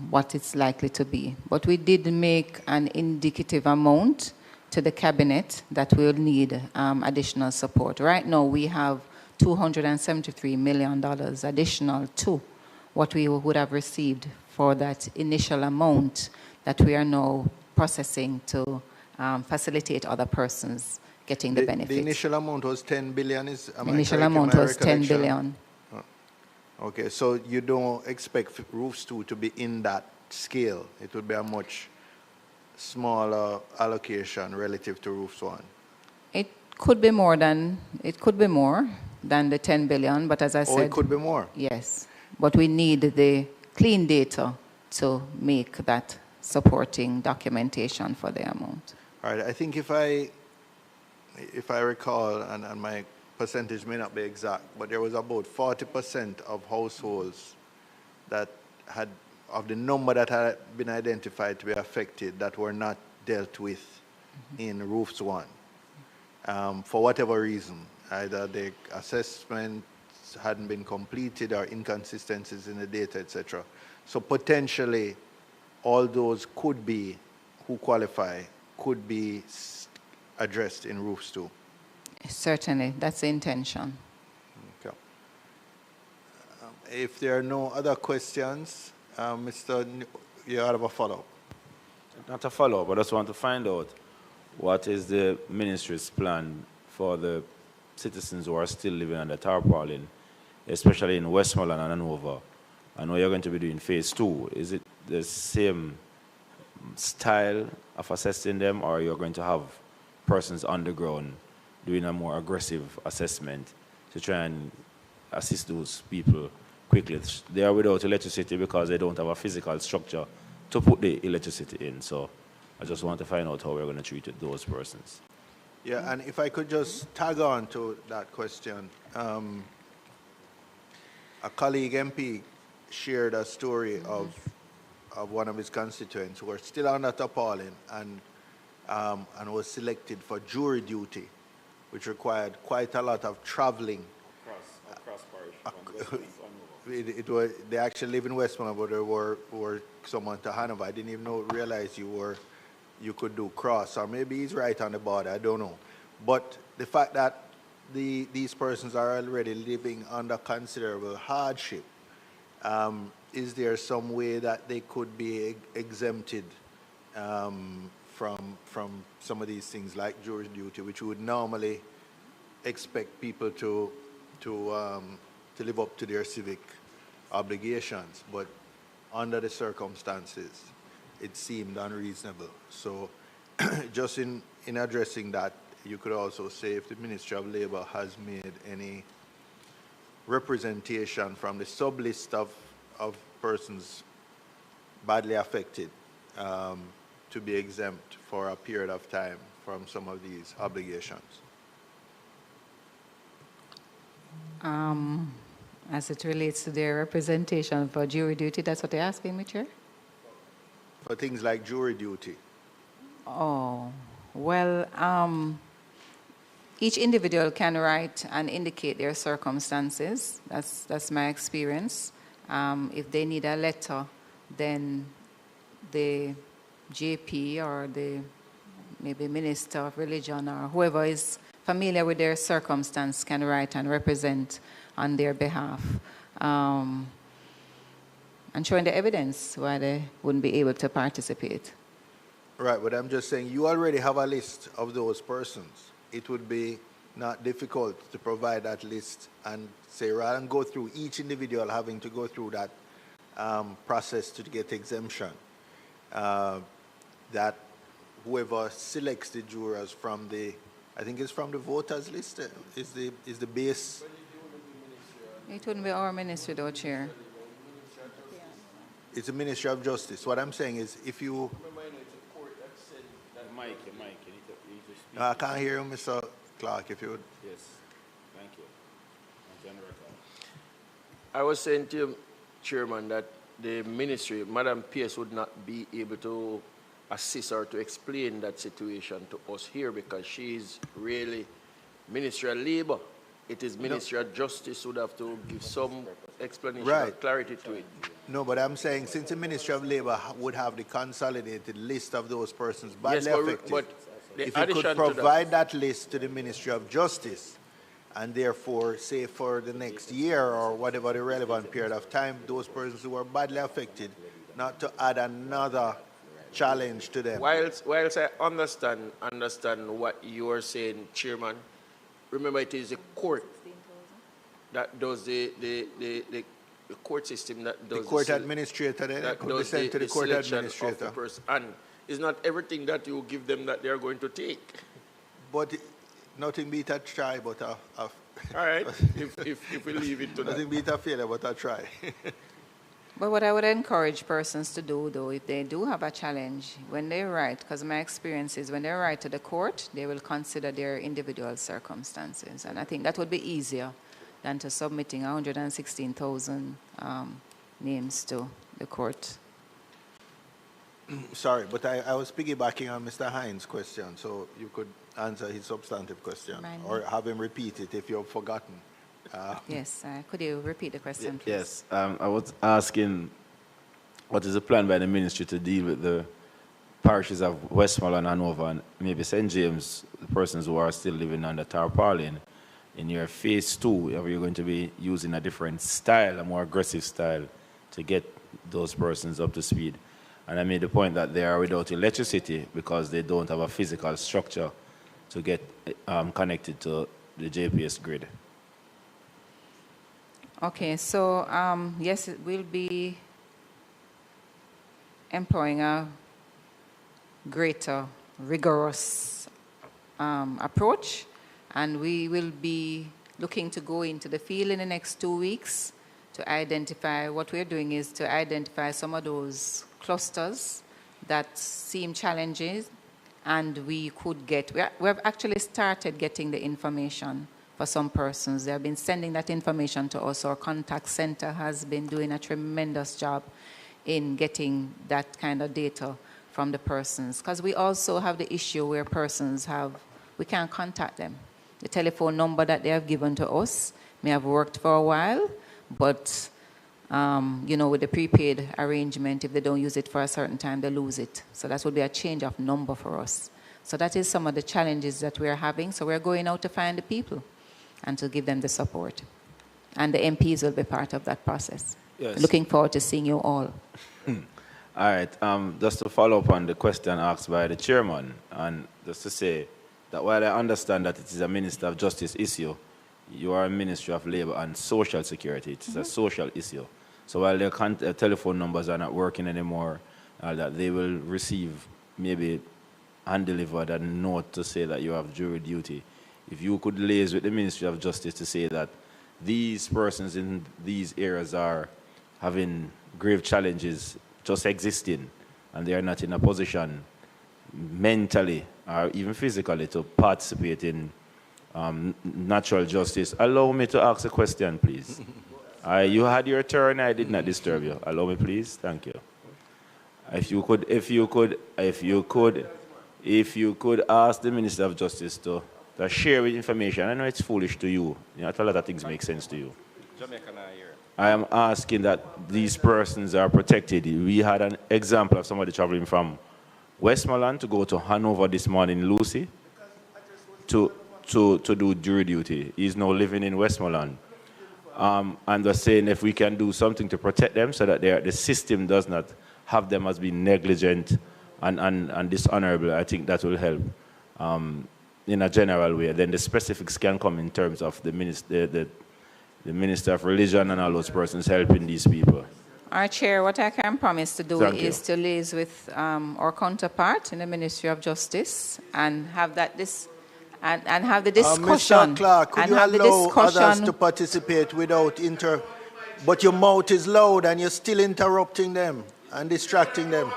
what it's likely to be. But we did make an indicative amount to the cabinet that will need additional support. Right now, we have $273 million additional to what we would have received for that initial amount that we are now processing to facilitate other persons getting the benefit. The initial amount was 10 billion. The initial amount was 10 billion. Oh. Okay, so you don't expect Roofs 2 to be in that scale. It would be a much smaller allocation relative to Roofs 1. It could be more than the 10 billion, but as I said... Oh, it could be more? Yes, but we need the clean data to make that supporting documentation for the amount. All right, I think if I recall, and my percentage may not be exact, but there was about 40% of households that had, of the number that had been identified to be affected, that were not dealt with in Roofs 1. For whatever reason, either the assessments hadn't been completed or inconsistencies in the data, etc. So potentially, all those could be, who qualify, could be addressed in Roofs 2. Certainly, that's the intention. Okay. If there are no other questions, Mr. You have a follow-up. Not a follow-up, I just want to find out what is the ministry's plan for the citizens who are still living under tarpaulin, especially in Westmoreland and Hanover. I know you're going to be doing phase 2. Is it the same style of assessing them, or you're going to have persons on the ground doing a more aggressive assessment to try and assist those people quickly? They are without electricity because they don't have a physical structure to put the electricity in. So I just want to find out how we're going to treat those persons. Yeah, and if I could just tag on to that question. A colleague MP shared a story of one of his constituents who are still under tarpaulin and was selected for jury duty, which required quite a lot of traveling. Across parish. They actually live in Westmoreland, but they were someone to Hanover. I didn't even realize you could do cross, or maybe he's right on the border, I don't know. But the fact that these persons are already living under considerable hardship, is there some way that they could be exempted from some of these things like jury duty, which we would normally expect people to live up to their civic obligations, but under the circumstances, it seemed unreasonable. So just in addressing that, you could also say if the Ministry of Labour has made any representation from the sub-list of persons badly affected to be exempt for a period of time from some of these obligations. As it relates to their representation for jury duty, that's what they're asking me, Chair? For things like jury duty. Oh, well, each individual can write and indicate their circumstances. That's my experience. If they need a letter, then the JP or the maybe Minister of Religion or whoever is familiar with their circumstance can write and represent on their behalf. And showing the evidence why they wouldn't be able to participate. Right, but I'm just saying you already have a list of those persons. It would be not difficult to provide that list and say, rather than go through each individual having to go through that process to get exemption, that whoever selects the jurors from the, I think it's from the voters list, is the base. It wouldn't be our ministry though, Chair. It's the Ministry of Justice. What I'm saying is, if you... I can't hear you, Mr. Clark, if you would. Yes, thank you. I was saying to you, Chairman, that the ministry, Madam Pierce, would not be able to assist or to explain that situation to us here because she's really Ministry of Labor. It is Ministry of Justice who would have to give some explanation or clarity to it. No, but I'm saying since the Ministry of Labor would have the consolidated list of those persons badly affected, but if you could provide that list to the Ministry of Justice, and therefore, say for the next year or whatever the relevant period of time, those persons who were badly affected, not to add another challenge to them. Whilst I understand what you are saying, Chairman, remember it is the court that does the court system that does the court administrator that could be sent to the court administrator. And it's not everything that you give them that they are going to take. But nothing beat a try, but a all right, if we leave it to that. Nothing beat a failure, but a try. But what I would encourage persons to do, though, if they do have a challenge, when they write, because my experience is when they write to the court, they will consider their individual circumstances. And I think that would be easier than to submitting 116,000 names to the court. Sorry, but I was piggybacking on Mr. Hines' question, so you could answer his substantive question or have him repeat it if you've forgotten. Yes, could you repeat the question, please? Yes, I was asking what is the plan by the ministry to deal with the parishes of Westmoreland, Hanover, and maybe St. James, the persons who are still living under tarpaulin. In your phase 2, are you going to be using a different style, a more aggressive style, to get those persons up to speed? And I made the point that they are without electricity because they don't have a physical structure to get connected to the JPS grid. Okay, so yes, it will be employing a greater rigorous approach, and we will be looking to go into the field in the next 2 weeks to identify, what we're doing is to identify some of those clusters that seem challenges, and we could get, we have actually started getting the information for some persons. They have been sending that information to us. Our contact center has been doing a tremendous job in getting that kind of data from the persons. Because we also have the issue where persons have, we can't contact them. The telephone number that they have given to us may have worked for a while, but you know, with the prepaid arrangement, if they don't use it for a certain time, they lose it. So that would be a change of number for us. So that is some of the challenges that we're having. So we're going out to find the people and to give them the support. And the MPs will be part of that process. Yes. Looking forward to seeing you all. All right, just to follow up on the question asked by the chairman, and just to say that while I understand that it is a Minister of Justice issue, you are a Ministry of Labor and Social Security. It's a social issue. So while their telephone numbers are not working anymore, that they will receive maybe hand-delivered a note to say that you have jury duty. If you could liaise with the Ministry of Justice to say that these persons in these areas are having grave challenges just existing, and they are not in a position mentally or even physically to participate in natural justice. Allow me to ask a question, please. You had your turn. I did not disturb you. Allow me, please. Thank you. If you could ask the Minister of Justice to share with information. I know it's foolish to you. Not a lot of things make sense to you. I am asking that these persons are protected. We had an example of somebody traveling from Westmoreland to go to Hanover this morning, Lucy, to do jury duty. He's now living in Westmoreland. And they're saying if we can do something to protect them so that the system does not have them as being negligent and dishonorable, I think that will help in a general way. Then the specifics can come in terms of the Minister of Religion and all those persons helping these people. Our Chair, what I can promise to do is to liaise with our counterpart in the Ministry of Justice and have that and have the discussion. Mr. Clark, could you allow others to participate without but your mouth is loud and you're still interrupting them and distracting them.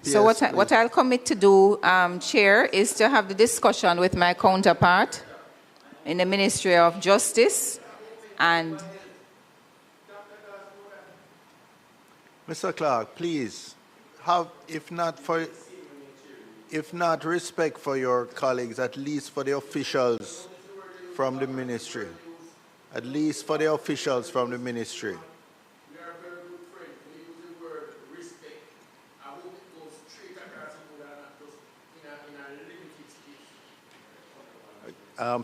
So what I'll commit to do, Chair, is to have the discussion with my counterpart in the Ministry of Justice and... Mr. Clark, please have, if not respect for your colleagues, at least for the officials from the ministry. At least for the officials from the ministry.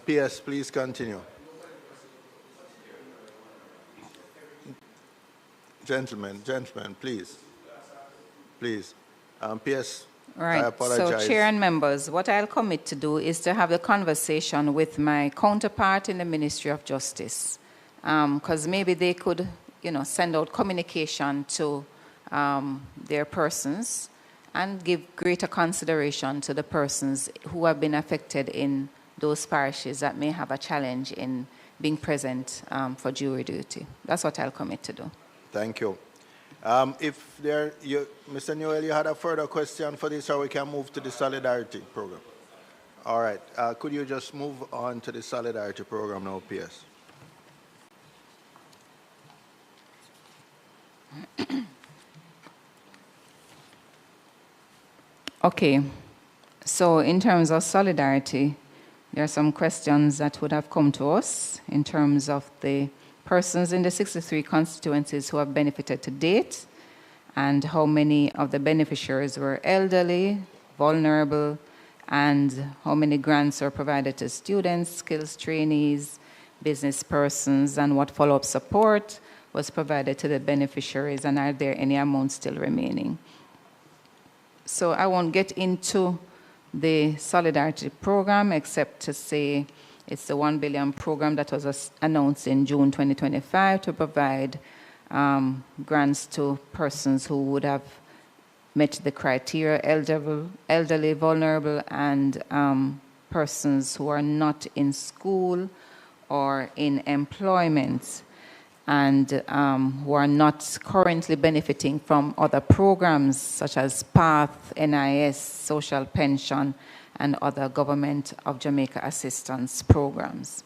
PS, please continue. Gentlemen, please. Please. PS, right. I apologize. So, Chair and members, what I'll commit to do is to have a conversation with my counterpart in the Ministry of Justice. Because maybe they could, send out communication to their persons and give greater consideration to the persons who have been affected in those parishes that may have a challenge in being present for jury duty. That's what I'll commit to do. Thank you. Mr. Newell, you had a further question for this, or we can move to the Solidarity Program? All right. Could you just move on to the Solidarity Program now, PS? Okay. So in terms of solidarity, there are some questions that would have come to us in terms of the persons in the 63 constituencies who have benefited to date, and how many of the beneficiaries were elderly, vulnerable, and how many grants were provided to students, skills trainees, business persons, and what follow-up support was provided to the beneficiaries, and are there any amounts still remaining? So I won't get into the Solidarity Program except to say it's the 1 billion program that was announced in June 2025 to provide grants to persons who would have met the criteria, elderly, vulnerable, and persons who are not in school or in employment, and who are not currently benefiting from other programs such as PATH, NIS, social pension, and other Government of Jamaica assistance programs.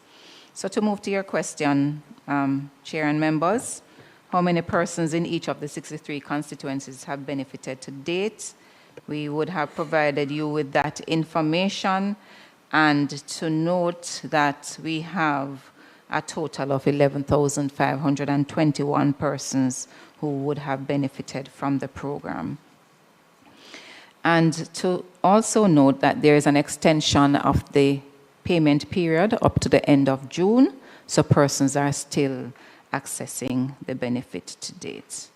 So to move to your question, Chair and members, how many persons in each of the 63 constituencies have benefited to date? We would have provided you with that information, and to note that we have a total of 11,521 persons who would have benefited from the program. And to also note that there is an extension of the payment period up to the end of June, so persons are still accessing the benefit to date.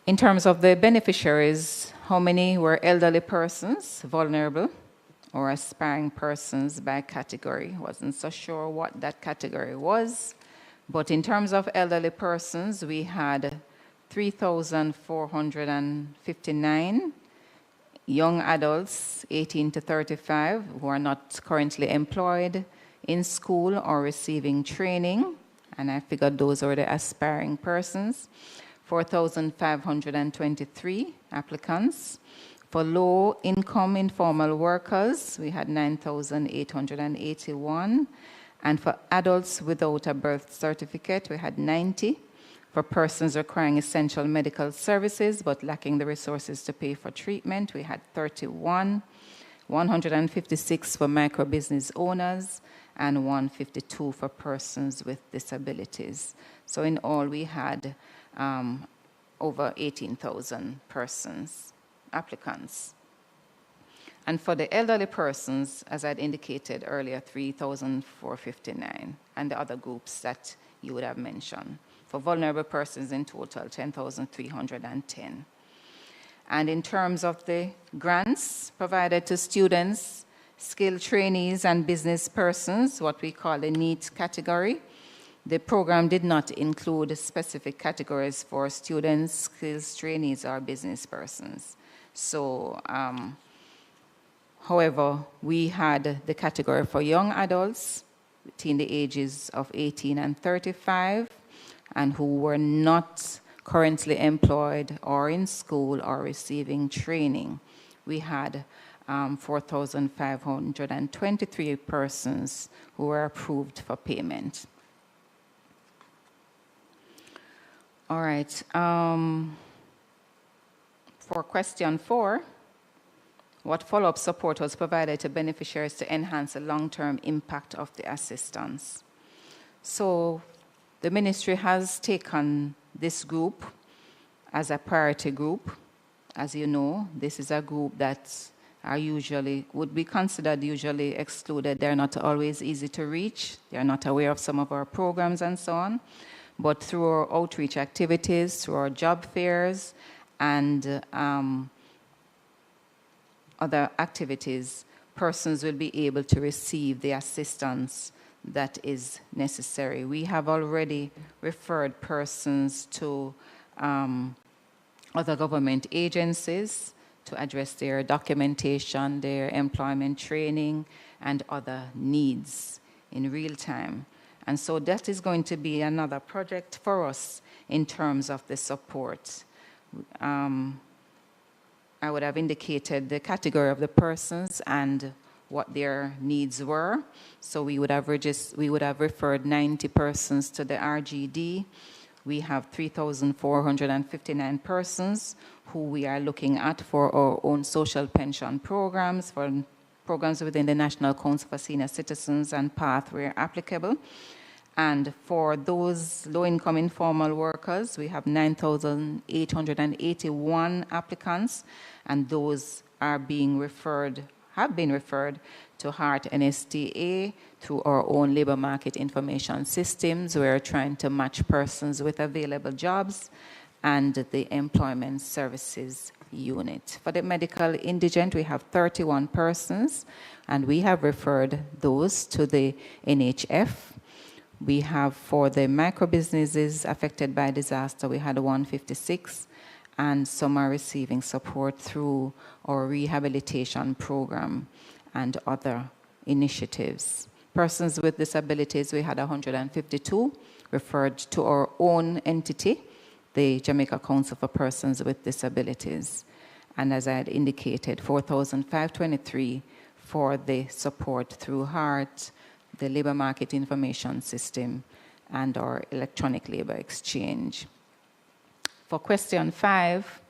In terms of the beneficiaries, how many were elderly persons, vulnerable, or aspiring persons by category? Wasn't so sure what that category was. But in terms of elderly persons, we had 3,459 young adults, 18 to 35, who are not currently employed, in school or receiving training, and I figured those were the aspiring persons. 4,523 applicants. For low-income informal workers, we had 9,881. And for adults without a birth certificate, we had 90. For persons requiring essential medical services but lacking the resources to pay for treatment, we had 31. 156 for micro business owners, and 152 for persons with disabilities. So in all, we had over 18,000 persons, applicants. And for the elderly persons, as I'd indicated earlier, 3,459, and the other groups that you would have mentioned. For vulnerable persons in total, 10,310. And in terms of the grants provided to students, skilled trainees, and business persons, what we call the NEET category, the program did not include specific categories for students, skills trainees, or business persons. So, however, we had the category for young adults between the ages of 18 and 35, and who were not currently employed or in school or receiving training. We had 4,523 persons who were approved for payment. All right. For question 4, what follow-up support was provided to beneficiaries to enhance the long-term impact of the assistance? So the ministry has taken this group as a priority group. As you know, this is a group that would be considered usually excluded. They're not always easy to reach. They're not aware of some of our programs and so on. But through our outreach activities, through our job fairs, and other activities, persons will be able to receive the assistance that is necessary. We have already referred persons to other government agencies to address their documentation, their employment training, and other needs in real time. And so that is going to be another project for us in terms of the support. I would have indicated the category of the persons and what their needs were. So we would have referred 90 persons to the RGD. We have 3,459 persons who we are looking at for our own social pension programs, for programs within the National Council for Senior Citizens and PATH where applicable. And for those low-income informal workers, we have 9,881 applicants, and those have been referred to HEART NSTA through our own labor market information systems. We're trying to match persons with available jobs and the employment services unit. For the medical indigent, we have 31 persons, and we have referred those to the NHF. We have, for the micro businesses affected by disaster, we had 156, and some are receiving support through our rehabilitation program and other initiatives. Persons with disabilities, we had 152 referred to our own entity, the Jamaica Council for Persons with Disabilities. And as I had indicated, 4,523 for the support through HEART, the labor market information system, and our electronic labor exchange. For question 5,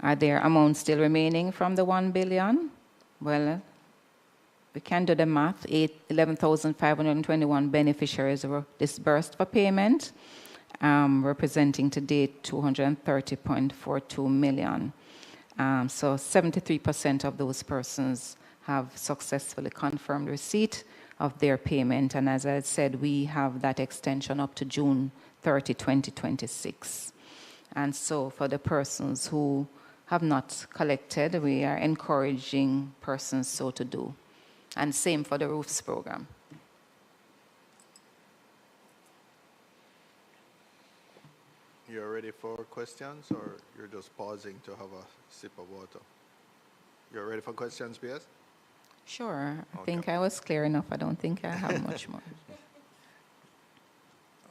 are there amounts still remaining from the 1 billion? Well, we can do the math. 11,521 beneficiaries were disbursed for payment, representing to date 230.42 million. So 73% of those persons have successfully confirmed receipt of their payment. And as I said, we have that extension up to June 30, 2026. And so for the persons who have not collected, we are encouraging persons so to do. And same for the roofs program. You're ready for questions, or you're just pausing to have a sip of water? You're ready for questions, PS? Sure. I Okay. think I was clear enough. I don't think I have much more.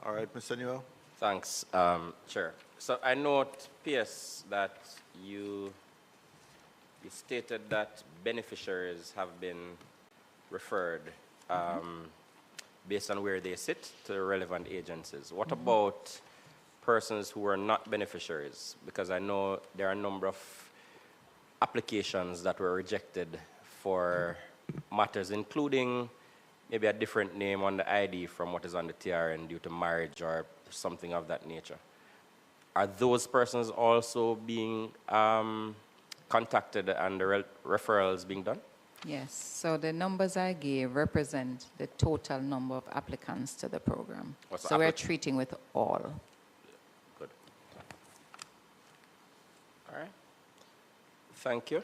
All right, Mr. Newell. Thanks, Chair. So I note, PS, that you stated that beneficiaries have been referred based on where they sit to the relevant agencies. What about persons who are not beneficiaries? Because I know there are a number of applications that were rejected for matters including maybe a different name on the ID from what is on the TRN due to marriage or something of that nature. Are those persons also being contacted and the referrals being done? Yes, so the numbers I gave represent the total number of applicants to the program. So we're treating with all. Good. All right. Thank you.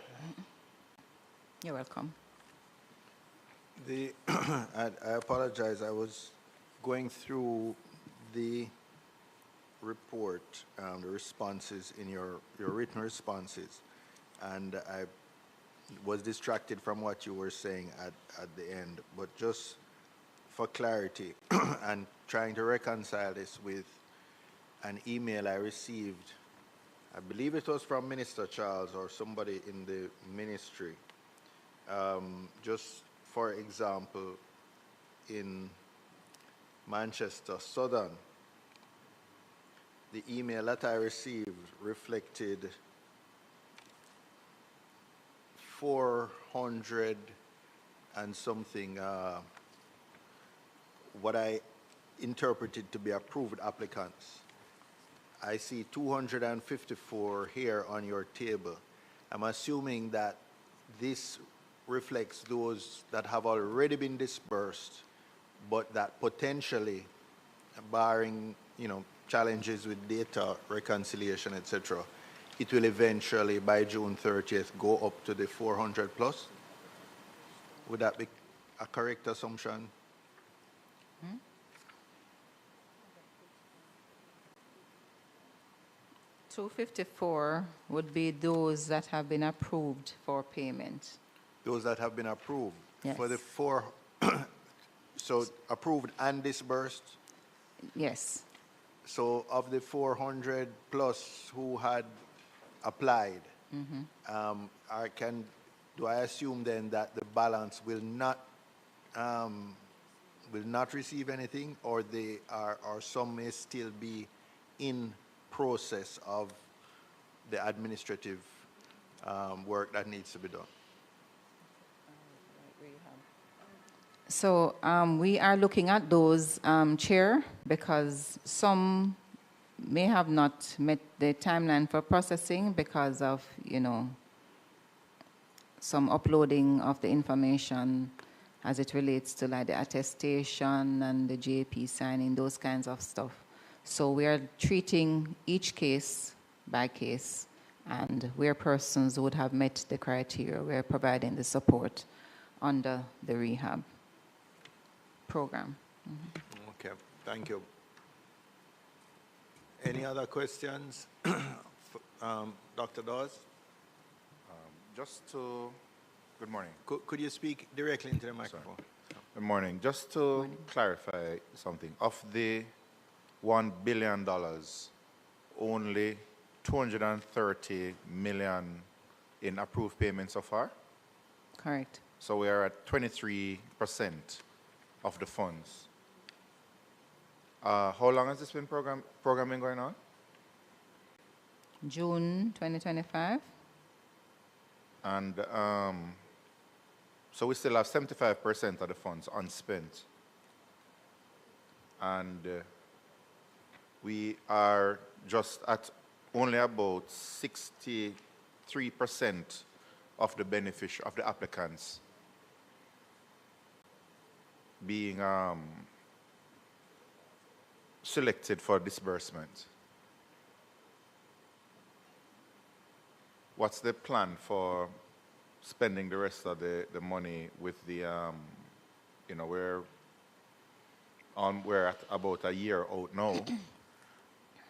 You're welcome. I apologize. I was going through the report, the responses in your written responses, and I was distracted from what you were saying at the end. But just for clarity and trying to reconcile this with an email I received, I believe it was from Minister Charles or somebody in the ministry. Just for example, in Manchester Southern, the email that I received reflected 400 and something, what I interpreted to be approved applicants. I see 254 here on your table. I'm assuming that this reflects those that have already been dispersed, but that potentially, barring, challenges with data reconciliation, etc., it will eventually, by June 30th, go up to the 400 plus? Would that be a correct assumption? 254 would be those that have been approved for payment. Those that have been approved? Yes. For the four, so approved and disbursed? Yes. So of the 400 plus who had applied, do I assume then that the balance will not receive anything, or some may still be in process of the administrative work that needs to be done? So we are looking at those, Chair, because some may have not met the timeline for processing because of, some uploading of the information as it relates to like the attestation and the JP signing, those kinds of stuff. So we are treating each case by case, and where persons would have met the criteria, we're providing the support under the rehab program. Okay, thank you. Any other questions? Dr. Dawes? Good morning. Could you speak directly into the microphone? Sorry. Good morning. Just to clarify something, of the $1 billion, only 230 million in approved payments so far? Correct. So we are at 23% of the funds. How long has this been programming going on? June 2025. And so we still have 75% of the funds unspent. And we are just at only about 63% of the of the applicants being selected for disbursement. What's the plan for spending the rest of the money with the, we're at about a year out now,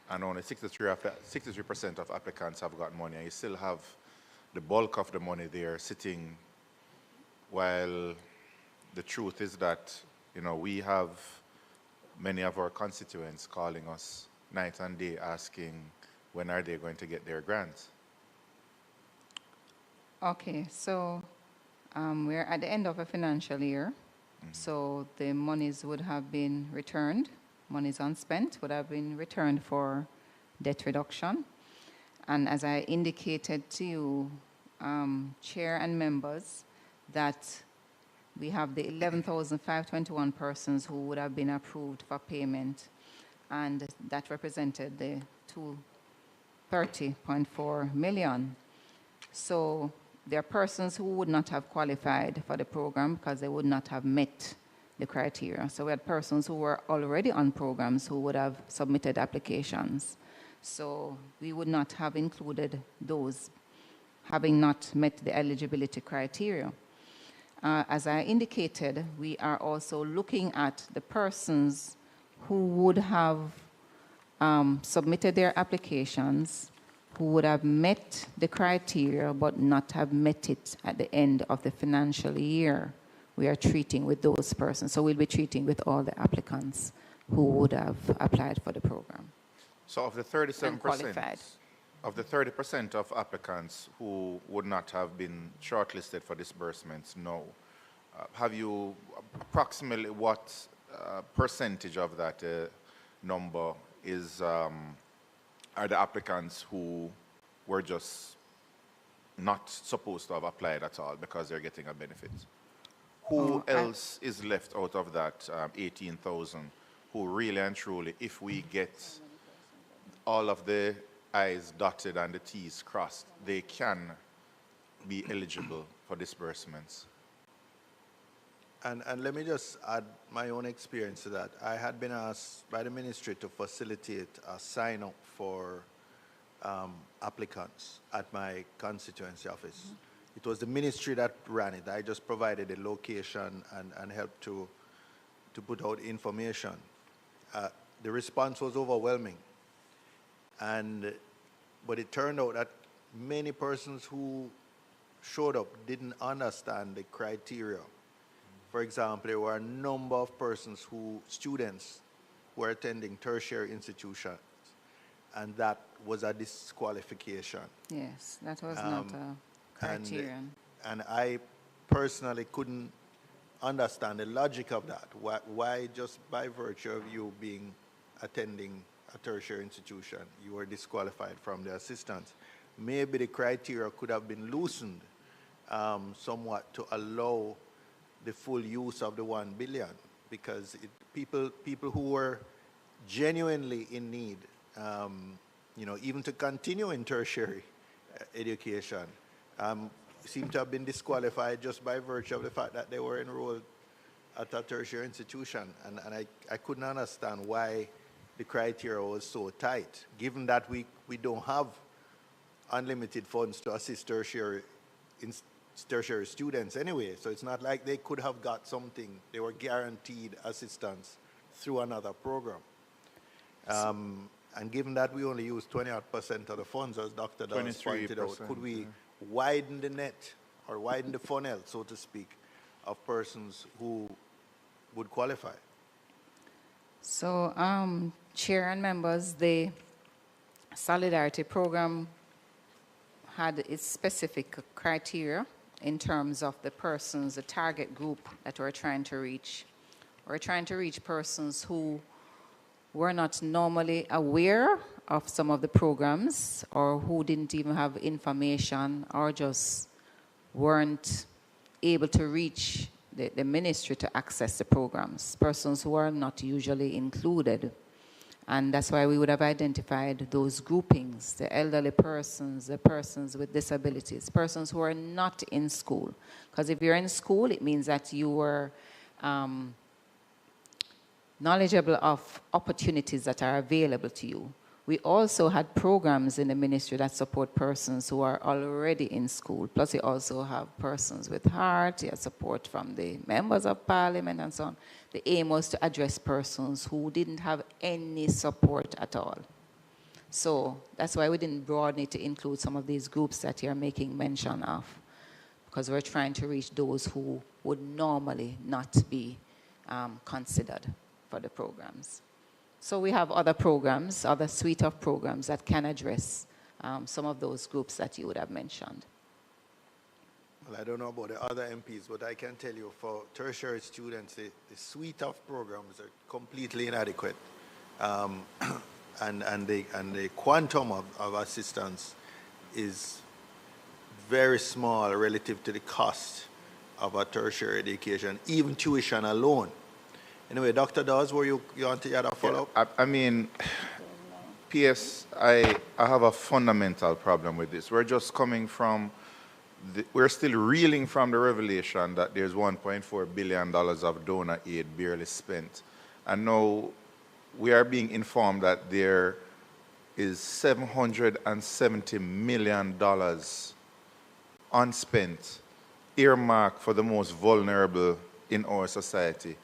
and only 63% of applicants have got money, and you still have the bulk of the money there sitting, while the truth is that, we have many of our constituents calling us night and day asking when are they going to get their grants. Okay, so we're at the end of a financial year, so the monies would have been returned, monies unspent would have been returned for debt reduction. And as I indicated to you, Chair and members, that we have the 11,521 persons who would have been approved for payment, and that represented the 230.4 million. So there are persons who would not have qualified for the program because they would not have met the criteria. So we had persons who were already on programs who would have submitted applications. So we would not have included those having not met the eligibility criteria. As I indicated, we are also looking at the persons who would have submitted their applications, who would have met the criteria but not have met it at the end of the financial year. We are treating with those persons. So we'll be treating with all the applicants who would have applied for the program. So of the 37%, of the 30% of applicants who would not have been shortlisted for disbursements, no. Have you approximately what percentage of that number is are the applicants who were just not supposed to have applied at all because they're getting a benefit? Who else is left out of that 18,000 who really and truly, if we get all of the I's dotted and the T's crossed, they can be eligible for disbursements? And let me just add my own experience to that. I had been asked by the ministry to facilitate a sign-up for applicants at my constituency office. Mm-hmm. It was the ministry that ran it. I just provided a location and helped to put out information. The response was overwhelming. But it turned out that many persons who showed up didn't understand the criteria. For example, there were a number of persons students who were attending tertiary institutions, and that was a disqualification. Yes, that was not a criterion. And I personally couldn't understand the logic of that. Why just by virtue of you attending a tertiary institution, you were disqualified from the assistance? Maybe the criteria could have been loosened somewhat to allow the full use of the 1 billion, because people who were genuinely in need, even to continue in tertiary education, seem to have been disqualified just by virtue of the fact that they were enrolled at a tertiary institution. And I couldn't understand why the criteria was so tight, given that we don't have unlimited funds to assist tertiary students anyway. So it's not like they could have got something. They were guaranteed assistance through another program. And given that we only use 20% of the funds, as Dr. Dawes pointed out, could we widen the net or widen the funnel, so to speak, of persons who would qualify? So, Chair and members, the Solidarity Program had its specific criteria in terms of the persons, the target group that we're trying to reach. We're trying to reach persons who were not normally aware of some of the programs, or who didn't even have information, or just weren't able to reach the ministry to access the programs, persons who are not usually included. And that's why we would have identified those groupings: the elderly persons, the persons with disabilities, persons who are not in school. Because if you're in school, it means that you were knowledgeable of opportunities that are available to you. We also had programs in the ministry that support persons who are already in school. Plus, we also have persons with heart, you have support from the members of parliament and so on. The aim was to address persons who didn't have any support at all. So that's why we didn't broaden it to include some of these groups that you're making mention of, because we're trying to reach those who would normally not be considered for the programs. So we have other programs, other suite of programs that can address some of those groups that you would have mentioned. Well, I don't know about the other MPs, but I can tell you for tertiary students, the suite of programs are completely inadequate. And the quantum of assistance is very small relative to the cost of a tertiary education, even tuition alone. Anyway, Dr. Dawes, were you want to add a follow-up? Yeah, I mean, PS, I have a fundamental problem with this. We're just coming from, we're still reeling from the revelation that there's $1.4 billion of donor aid barely spent. And now we are being informed that there is $770 million unspent, earmarked for the most vulnerable in our society.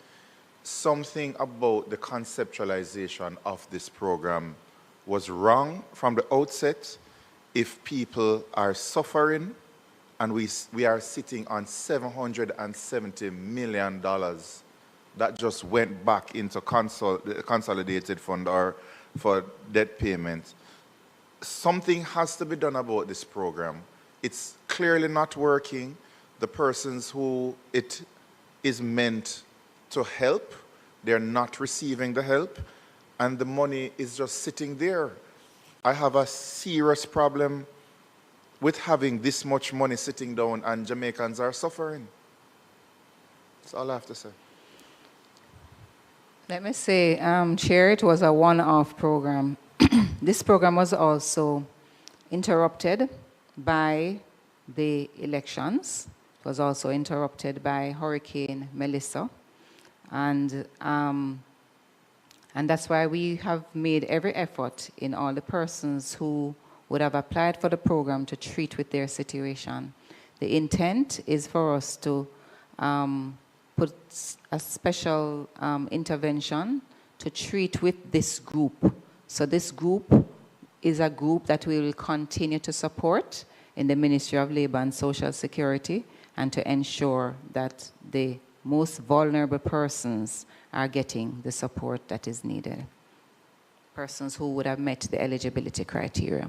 Something about the conceptualization of this program was wrong from the outset. If people are suffering and we are sitting on $770 million that just went back into the consolidated fund or for debt payment, something has to be done about this program. It's clearly not working. The persons who it is meant to help, they're not receiving the help, and the money is just sitting there. I have a serious problem with having this much money sitting down and Jamaicans are suffering. That's all I have to say. Let me say, Chair, it was a one-off program. This program was also interrupted by the elections. It was also interrupted by Hurricane Melissa. And that's why we have made every effort in all the persons who would have applied for the program to treat with their situation. The intent is for us to put a special intervention to treat with this group. So this group is a group that we will continue to support in the Ministry of Labour and Social Security, and to ensure that the most vulnerable persons are getting the support that is needed. Persons who would have met the eligibility criteria.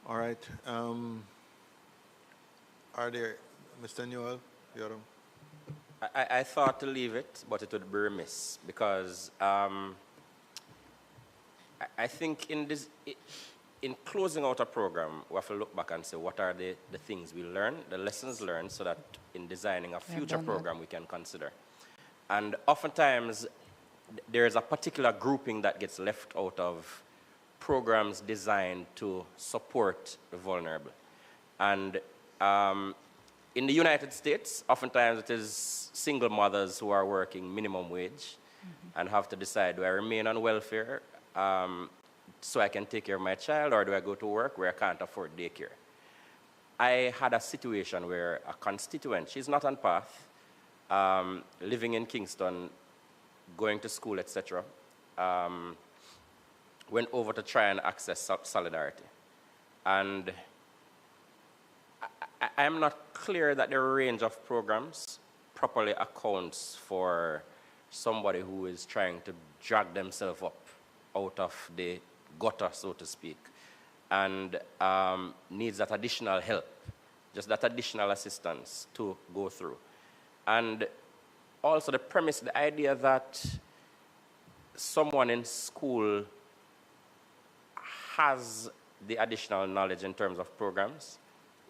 All right. Are there, Mr. Newell, Yoram? I thought to leave it, but it would be remiss because I think in closing out a program, we have to look back and say what are the things we learned, the lessons learned, so that in designing a future program we can consider. And oftentimes there is a particular grouping that gets left out of programs designed to support the vulnerable. And in the United States, oftentimes it is single mothers who are working minimum wage and have to decide, do I remain on welfare so I can take care of my child, or do I go to work where I can't afford daycare? I had a situation where a constituent, she's not on path, living in Kingston, going to school, etc., went over to try and access Solidarity. And I am not clear that the range of programs properly accounts for somebody who is trying to drag themselves up out of the gutter, so to speak, and needs that additional help, just that additional assistance to go through. And also the premise, the idea that someone in school has the additional knowledge in terms of programs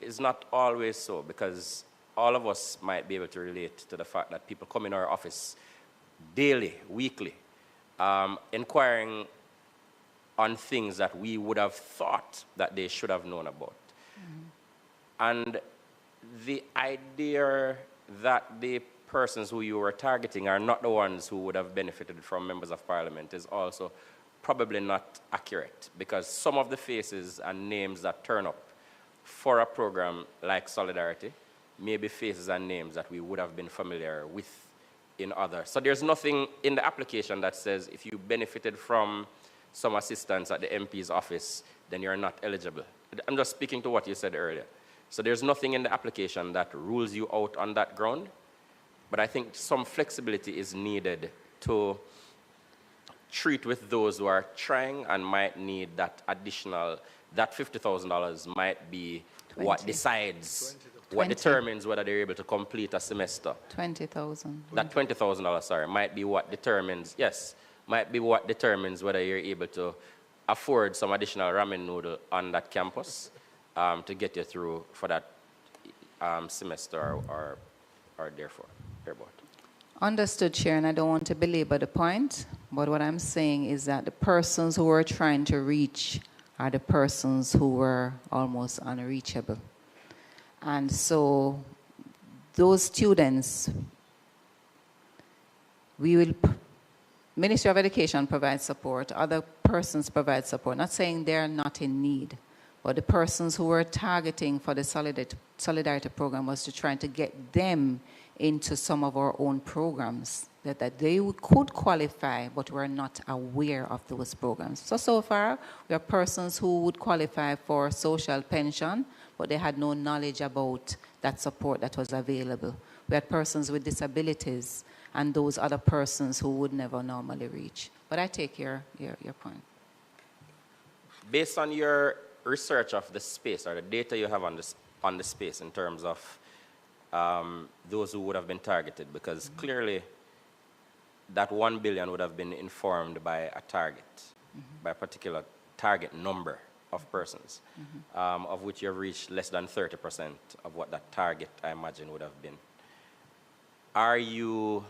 is not always so, because all of us might be able to relate to the fact that people come in our office daily, weekly, inquiring on things that we would have thought that they should have known about. And the idea that the persons who you were targeting are not the ones who would have benefited from members of parliament is also probably not accurate, because some of the faces and names that turn up for a program like Solidarity may be faces and names that we would have been familiar with in others. So there's nothing in the application that says if you benefited from some assistance at the MP's office, then you're not eligible. I'm just speaking to what you said earlier. So there's nothing in the application that rules you out on that ground, but I think some flexibility is needed to treat with those who are trying and might need that additional, that $50,000 might be 20. What decides, 20. What determines whether they're able to complete a semester. 20,000. That $20,000, sorry, might be what determines, yes, might be what determines whether you're able to afford some additional ramen noodle on that campus to get you through for that semester or therefore. Understood, Chair, and I don't want to belabor the point, but what I'm saying is that the persons who we're trying to reach are the persons who were almost unreachable. And so those students, Ministry of Education provides support, other persons provide support, not saying they're not in need, but the persons who were targeting for the Solidarity program was to try to get them into some of our own programs that they could qualify, but were not aware of those programs. So far, we have persons who would qualify for social pension, but they had no knowledge about that support that was available. We had persons with disabilities and those other persons who would never normally reach. But I take your point. Based on your research of the space or the data you have on the space in terms of those who would have been targeted, because clearly that 1 billion would have been informed by a target, by a particular target number of persons, of which you have reached less than 30% of what that target, I imagine, would have been. Are you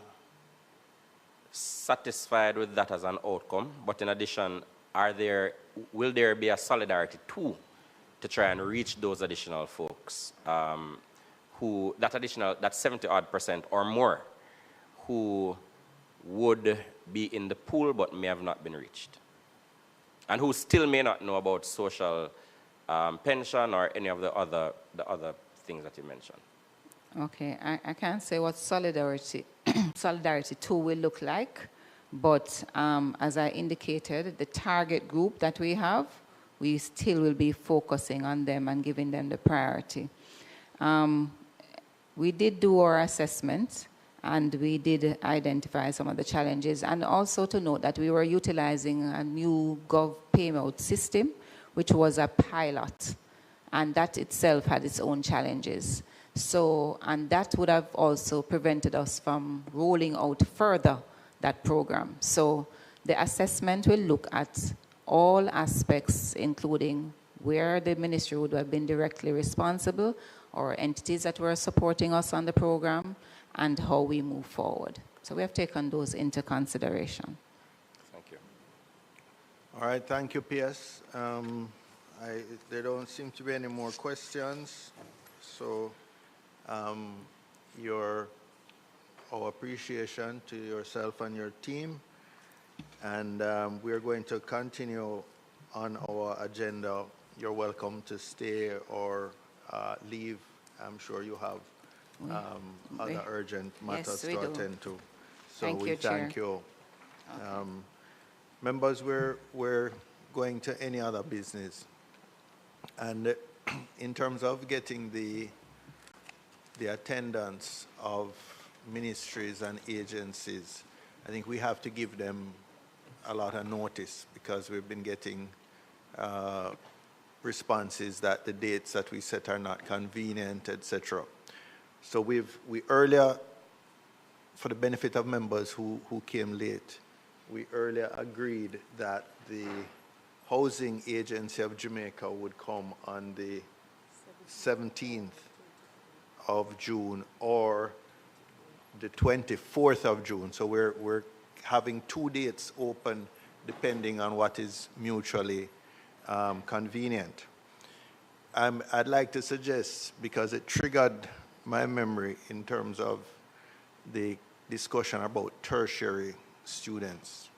satisfied with that as an outcome? But in addition, will there be a solidarity tool to try and reach those additional folks that 70-odd% or more who would be in the pool but may have not been reached, and who still may not know about social pension or any of the other things that you mentioned? Okay, I can't say what solidarity 2 will look like, but as I indicated, the target group that we have, we still will be focusing on them and giving them the priority. We did do our assessment, and we did identify some of the challenges, and also to note that we were utilizing a new Gov payout system, which was a pilot, and that itself had its own challenges. So, and that would have also prevented us from rolling out further that program. So the assessment will look at all aspects, including where the ministry would have been directly responsible, or entities that were supporting us on the program, and how we move forward. So we have taken those into consideration. Thank you. All right, thank you, PS. There don't seem to be any more questions. So our appreciation to yourself and your team. And we're going to continue on our agenda. You're welcome to stay or leave. I'm sure you have other urgent matters to attend to. So we thank you. Okay. Members, we're going to any other business. And in terms of getting the attendance of ministries and agencies, I think we have to give them a lot of notice, because we've been getting responses that the dates that we set are not convenient, etc. So we earlier, for the benefit of members who came late, we earlier agreed that the Housing Agency of Jamaica would come on the 17th of June or the 24th of June. So we're having 2 dates open depending on what is mutually convenient. I'd like to suggest, because it triggered my memory in terms of the discussion about tertiary students.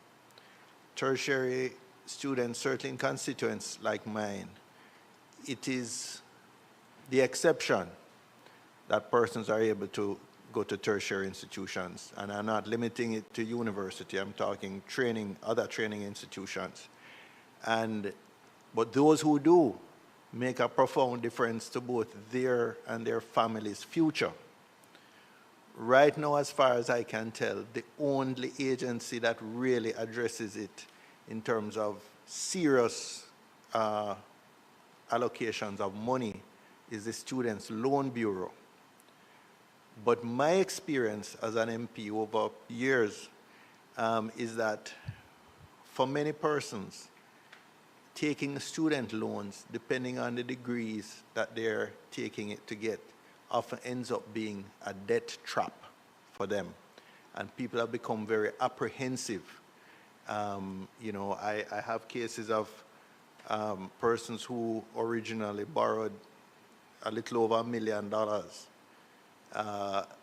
Tertiary students, certainly in constituents like mine, it is the exception that persons are able to go to tertiary institutions. And I'm not limiting it to university, I'm talking other training institutions. But those who do make a profound difference to both their and their family's future. Right now, as far as I can tell, the only agency that really addresses it in terms of serious allocations of money is the Students' Loan Bureau. But my experience as an MP over years is that for many persons, taking student loans, depending on the degrees that they're taking it to get, often ends up being a debt trap for them. And people have become very apprehensive. You know, I have cases of persons who originally borrowed a little over $1 million.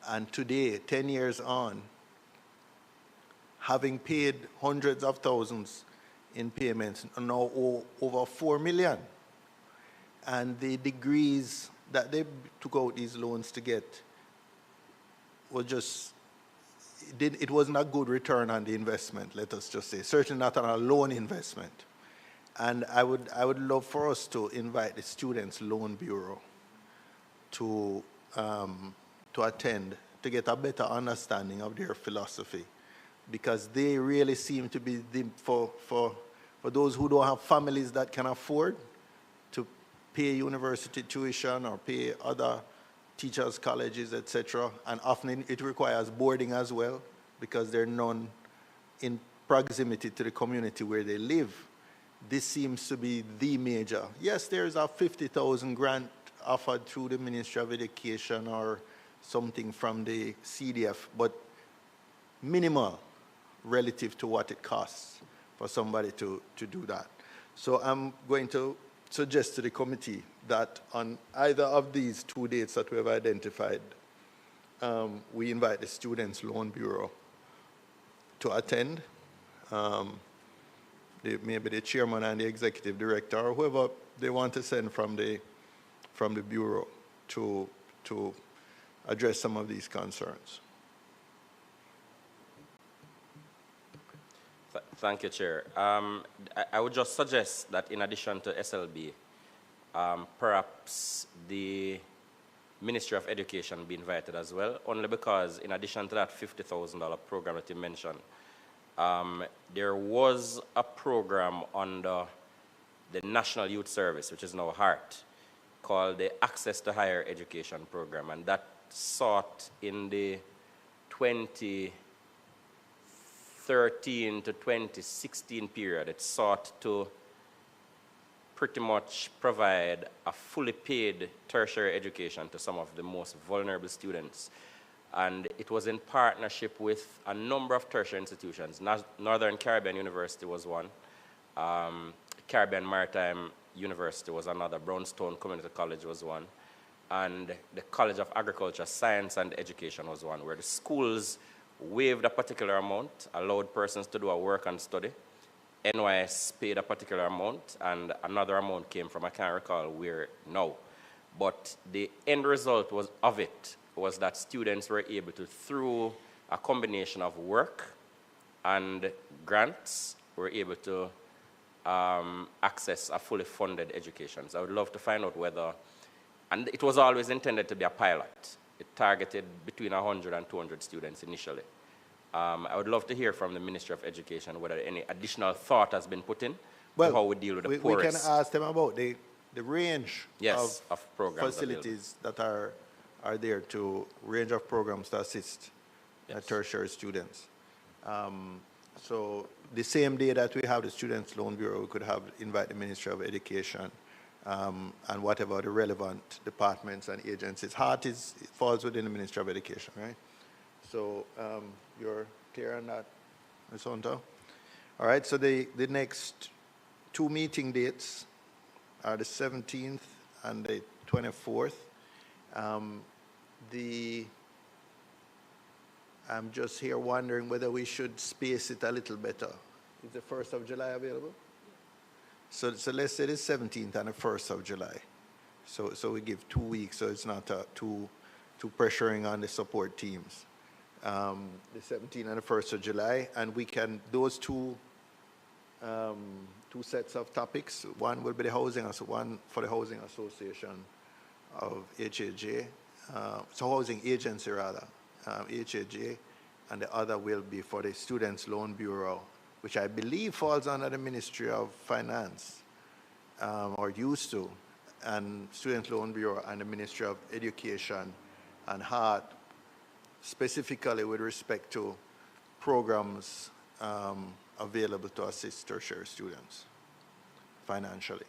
And today, 10 years on, having paid hundreds of thousands in payments, now owe over 4 million. And the degrees that they took out these loans to get was just, it wasn't a good return on the investment, let us just say. Certainly not on a loan investment. And I would love for us to invite the Students' Loan Bureau to attend, to get a better understanding of their philosophy, because they really seem to be, for those who don't have families that can afford to pay university tuition or pay other teachers' colleges, etc. And often it requires boarding as well, because there are none in proximity to the community where they live. This seems to be the major. Yes, there's a 50,000 grant offered through the Ministry of Education or something from the CDF, but minimal relative to what it costs for somebody to do that. So I'm going to suggest to the committee that on either of these 2 dates that we have identified, we invite the Students' Loan Bureau to attend. Maybe the chairman and the executive director, or whoever they want to send from the bureau to address some of these concerns. Thank you, Chair. I would just suggest that in addition to SLB, perhaps the Ministry of Education be invited as well, only because in addition to that $50,000 program that you mentioned, there was a program under the National Youth Service, which is now HEART, called the Access to Higher Education Program, and that sought in the 2013 to 2016 period, it sought to pretty much provide a fully paid tertiary education to some of the most vulnerable students. And it was in partnership with a number of tertiary institutions. Northern Caribbean University was one, Caribbean Maritime University was another, Brownstone Community College was one, and the College of Agriculture, Science and Education was one, where the schools waived a particular amount, allowed persons to do a work and study. NYS paid a particular amount, and another amount came from, I can't recall where now. But the end result of it was that students were able to, through a combination of work and grants, were able to access a fully funded education. So I would love to find out whether, and it was always intended to be a pilot. It targeted between 100 and 200 students initially. I would love to hear from the Ministry of Education whether any additional thought has been put in to how we deal with the poorest. We can ask them about the range of programs facilities that are there, to range of programs to assist tertiary students. So the same day that we have the Students' Loan Bureau, we could invite the Ministry of Education and whatever the relevant departments and agencies. HEART falls within the Ministry of Education, right? So you're clear on that, Ms. Hunter? All right, so the next 2 meeting dates are the 17th and the 24th. I'm just here wondering whether we should space it a little better. Is the 1st of July available? So let's say the 17th and the 1st of July. So we give 2 weeks, so it's not too pressuring on the support teams. The 17th and the 1st of July, and we can, those two sets of topics. One will be the one for the Housing Association of HAJ, so Housing Agency rather, HAJ, and the other will be for the Students' Loan Bureau, which I believe falls under the Ministry of Finance, or used to, and Students' Loan Bureau and the Ministry of Education and HEART, specifically with respect to programs available to assist tertiary students financially.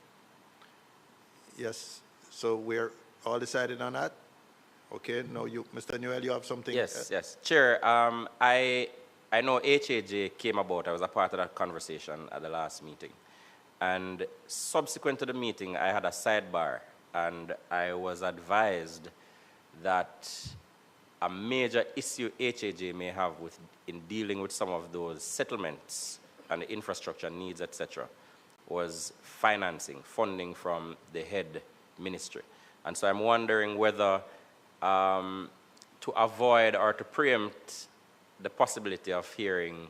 Yes, so we're all decided on that? Okay, now you, Mr. Newell, you have something? Yes, yes. Chair, I know HAJ came about. I was a part of that conversation at the last meeting. And subsequent to the meeting, I had a sidebar, and I was advised that a major issue HAJ may have in dealing with some of those settlements and the infrastructure needs, etc., was funding from the head ministry. And so I'm wondering whether to avoid or to preempt the possibility of hearing,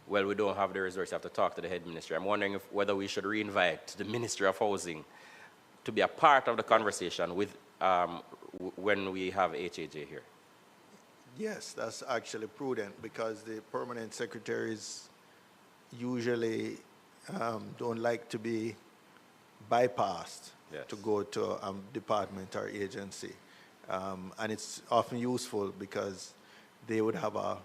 well, we don't have the resources, have to talk to the head ministry. I'm wondering whether we should reinvite the Ministry of Housing to be a part of the conversation with when we have HAJ here. Yes, that's actually prudent because the permanent secretaries usually don't like to be bypassed to go to a department or agency. And it's often useful because they would have a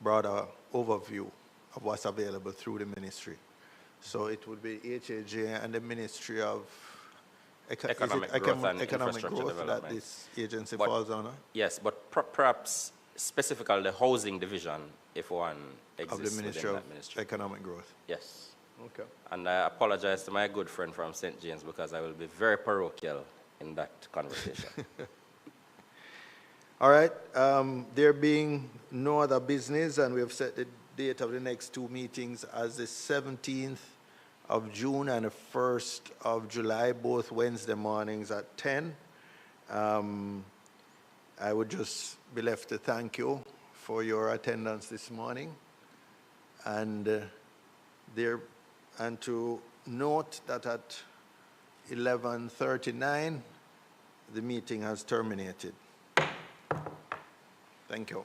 broader overview of what's available through the ministry. So it would be HAJ and the Ministry of Economic Growth and Economic Infrastructure Growth Development. that this agency falls under? Yes, but perhaps specifically the housing division, if one exists Of the Ministry within of that ministry. Economic Growth. Yes. Okay. And I apologize to my good friend from St. James because I will be very parochial in that conversation. All right. There being no other business, and we have set the date of the next two meetings as the 17th of June and the 1st of July, both Wednesday mornings at 10. I would just be left to thank you for your attendance this morning, and to note that at 11:39 the meeting has terminated. Thank you.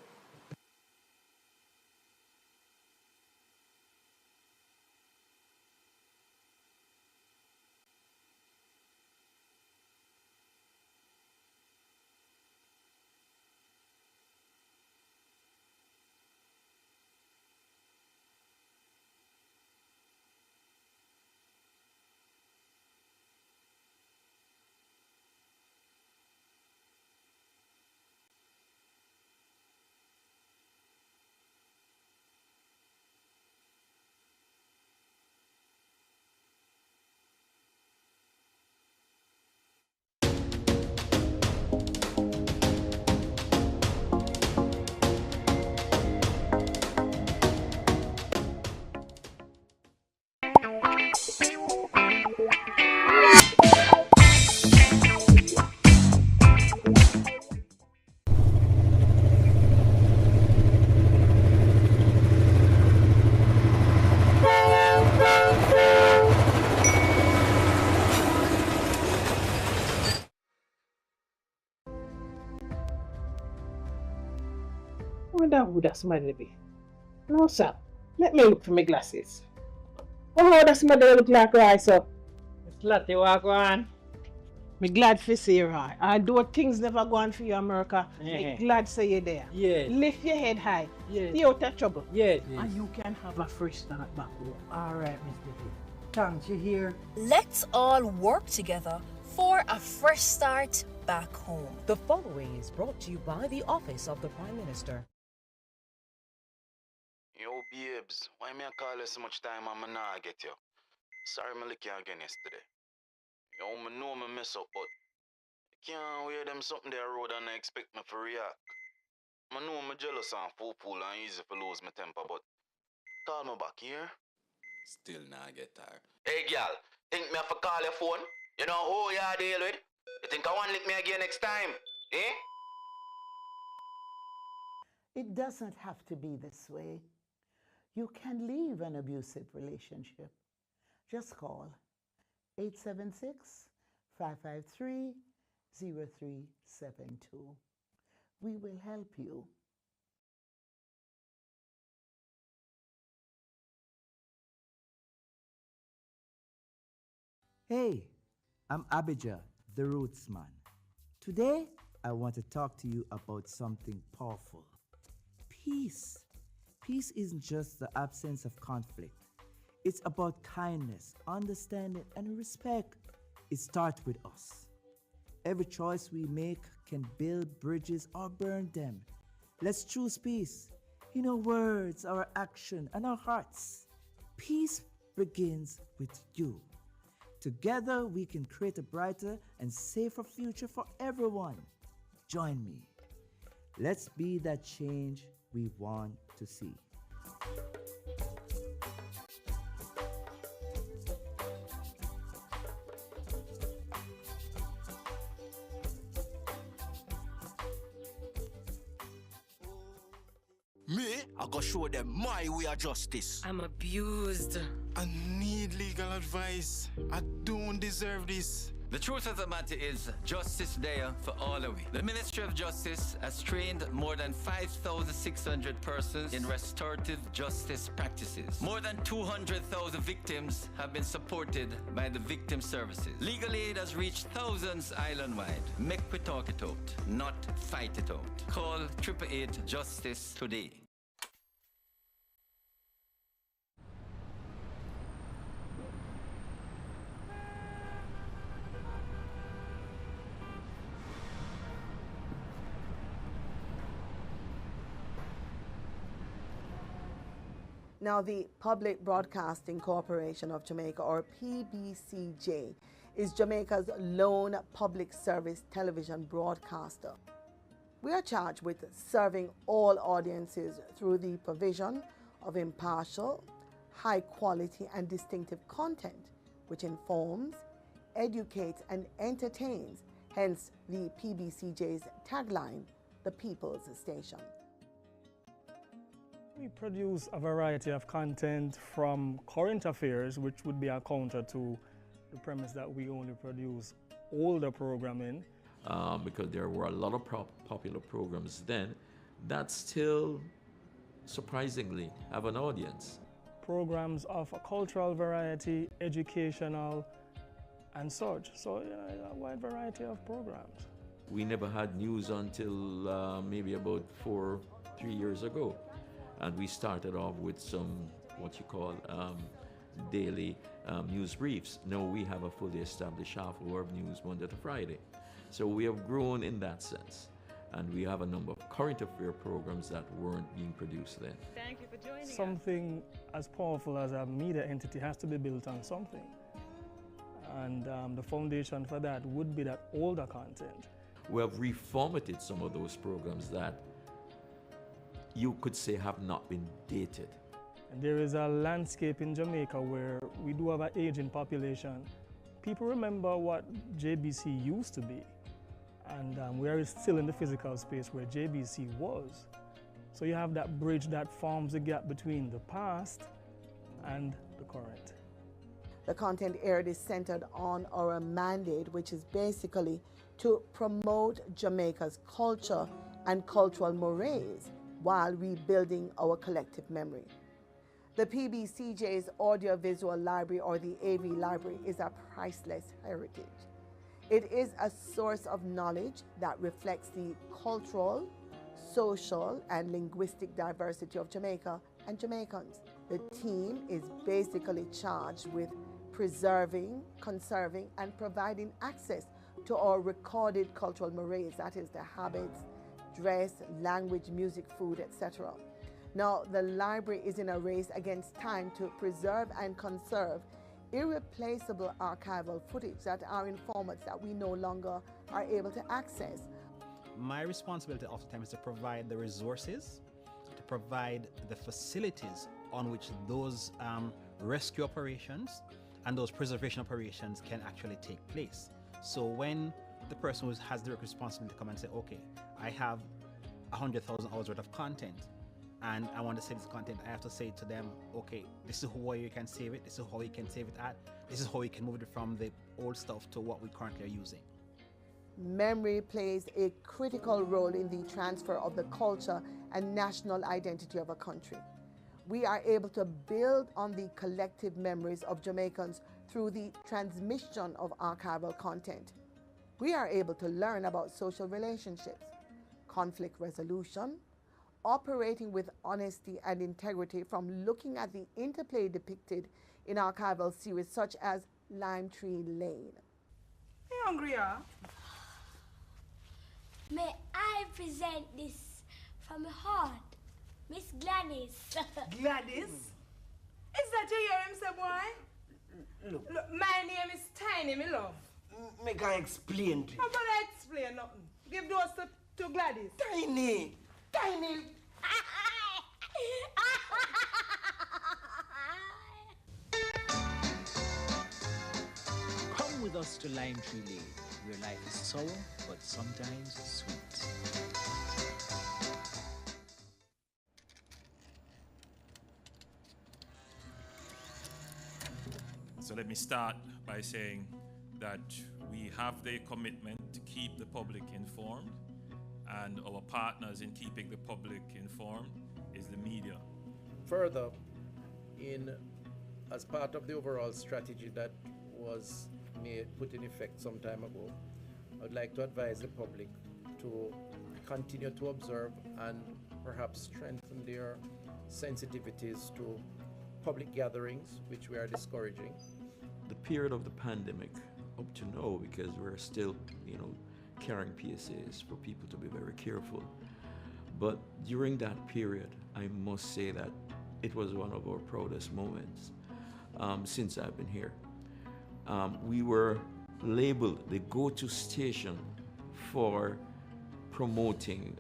I wonder who that somebody be. No, sir. Let me look for my glasses. Oh, that somebody look like right, sir. It's Lottie, walk on. Me glad for see you, right? Although things never go on for you, America, me glad say you there. Yes. Lift your head high. Yes. Stay out of trouble. Yes. And you can have a fresh start back home. All right, Mr. P. Thanks, you hear? Let's all work together for a fresh start back home. The following is brought to you by the Office of the Prime Minister. Yo, babes, why me I call you so much time and me nah get you? Sorry me lick you again yesterday. Yo, me know me mess up, but can't wear them something there road and I expect me to react. I know me jealous and fool and easy to lose my temper, but call me back here. Still nah get tired. Hey, girl, think me have to call your phone? You know who you deal with? You think I want to lick me again next time? Eh? It doesn't have to be this way. You can leave an abusive relationship. Just call 876-553-0372. We will help you. Hey, I'm Abijah, the Roots Man. Today, I want to talk to you about something powerful. Peace. Peace isn't just the absence of conflict. It's about kindness, understanding, and respect. It starts with us. Every choice we make can build bridges or burn them. Let's choose peace in our words, our action, and our hearts. Peace begins with you. Together, we can create a brighter and safer future for everyone. Join me. Let's be that change we want to see. Me, I go show them my way of justice. I'm abused. I need legal advice. I don't deserve this. The truth of the matter is, justice there for all of we. The Ministry of Justice has trained more than 5,600 persons in restorative justice practices. More than 200,000 victims have been supported by the victim services. Legal aid has reached thousands island-wide. Make we talk it out, not fight it out. Call 888 Justice today. Now, the Public Broadcasting Corporation of Jamaica, or PBCJ, is Jamaica's lone public service television broadcaster. We are charged with serving all audiences through the provision of impartial, high quality and distinctive content, which informs, educates and entertains, hence the PBCJ's tagline, the People's Station. We produce a variety of content from current affairs, which would be a counter to the premise that we only produce older programming. Because there were a lot of popular programs then that still, surprisingly, have an audience. Programs of a cultural variety, educational, and such. So a wide variety of programs. We never had news until maybe about 3 years ago. And we started off with some, what you call, daily news briefs. Now we have a fully established half hour of news Monday to Friday. So we have grown in that sense. And we have a number of current affair programs that weren't being produced then. Thank you for joining us. Something as powerful as a media entity has to be built on something. And the foundation for that would be that older content. We have reformatted some of those programs that you could say have not been dated. And there is a landscape in Jamaica where we do have an aging population. People remember what JBC used to be. And we are still in the physical space where JBC was. So you have that bridge that forms the gap between the past and the current. The content aired is centered on our mandate, which is basically to promote Jamaica's culture and cultural mores while rebuilding our collective memory. The PBCJ's audiovisual library, or the AV library, is a priceless heritage. It is a source of knowledge that reflects the cultural, social, and linguistic diversity of Jamaica and Jamaicans. The team is basically charged with preserving, conserving, and providing access to our recorded cultural mores, that is the habits, dress, language, music, food, etc. Now, the library is in a race against time to preserve and conserve irreplaceable archival footage that are in formats that we no longer are able to access. My responsibility oftentimes is to provide the resources, to provide the facilities on which those rescue operations and those preservation operations can actually take place. So when the person who has direct responsibility come and say, okay, I have 100,000 hours worth of content and I want to save this content, I have to say to them, okay, this is how you can save it, this is how you can save it at, this is how you can move it from the old stuff to what we currently are using. Memory plays a critical role in the transfer of the culture and national identity of a country. We are able to build on the collective memories of Jamaicans through the transmission of archival content. We are able to learn about social relationships, conflict resolution, operating with honesty and integrity from looking at the interplay depicted in archival series such as Lime Tree Lane. You hungry, yeah? May I present this from my heart, Miss Gladys. Gladys? Is that you hear him say, boy? Look, my name is Tiny, me love. make I explain to you. How about I explain nothing? Give those to Gladys. Tiny! Tiny! Come with us to Lime Tree Lane, where life is sour, but sometimes sweet. So let me start by saying that we have the commitment to keep the public informed, and our partners in keeping the public informed is the media. Further, as part of the overall strategy that was put in effect some time ago, I would like to advise the public to continue to observe and perhaps strengthen their sensitivities to public gatherings, which we are discouraging. The period of the pandemic up to now, because we're still, carrying PSAs for people to be very careful. But during that period, I must say that it was one of our proudest moments since I've been here. We were labeled the go-to station for promoting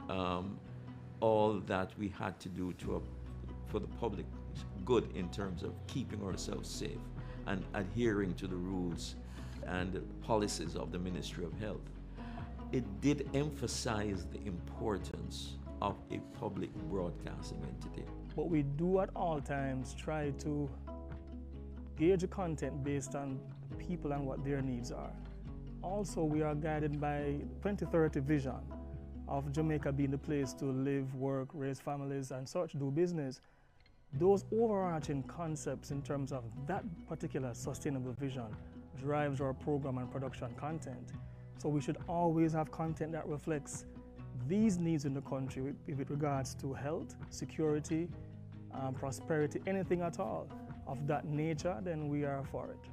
all that we had to do for the public good in terms of keeping ourselves safe and adhering to the rules and policies of the Ministry of Health. It did emphasize the importance of a public broadcasting entity. But we do at all times try to gauge the content based on people and what their needs are. Also, we are guided by 2030 vision of Jamaica being the place to live, work, raise families, and such, do business. Those overarching concepts in terms of that particular sustainable vision drives our program and production content. So we should always have content that reflects these needs in the country with regards to health, security, prosperity, anything at all of that nature, then we are for it.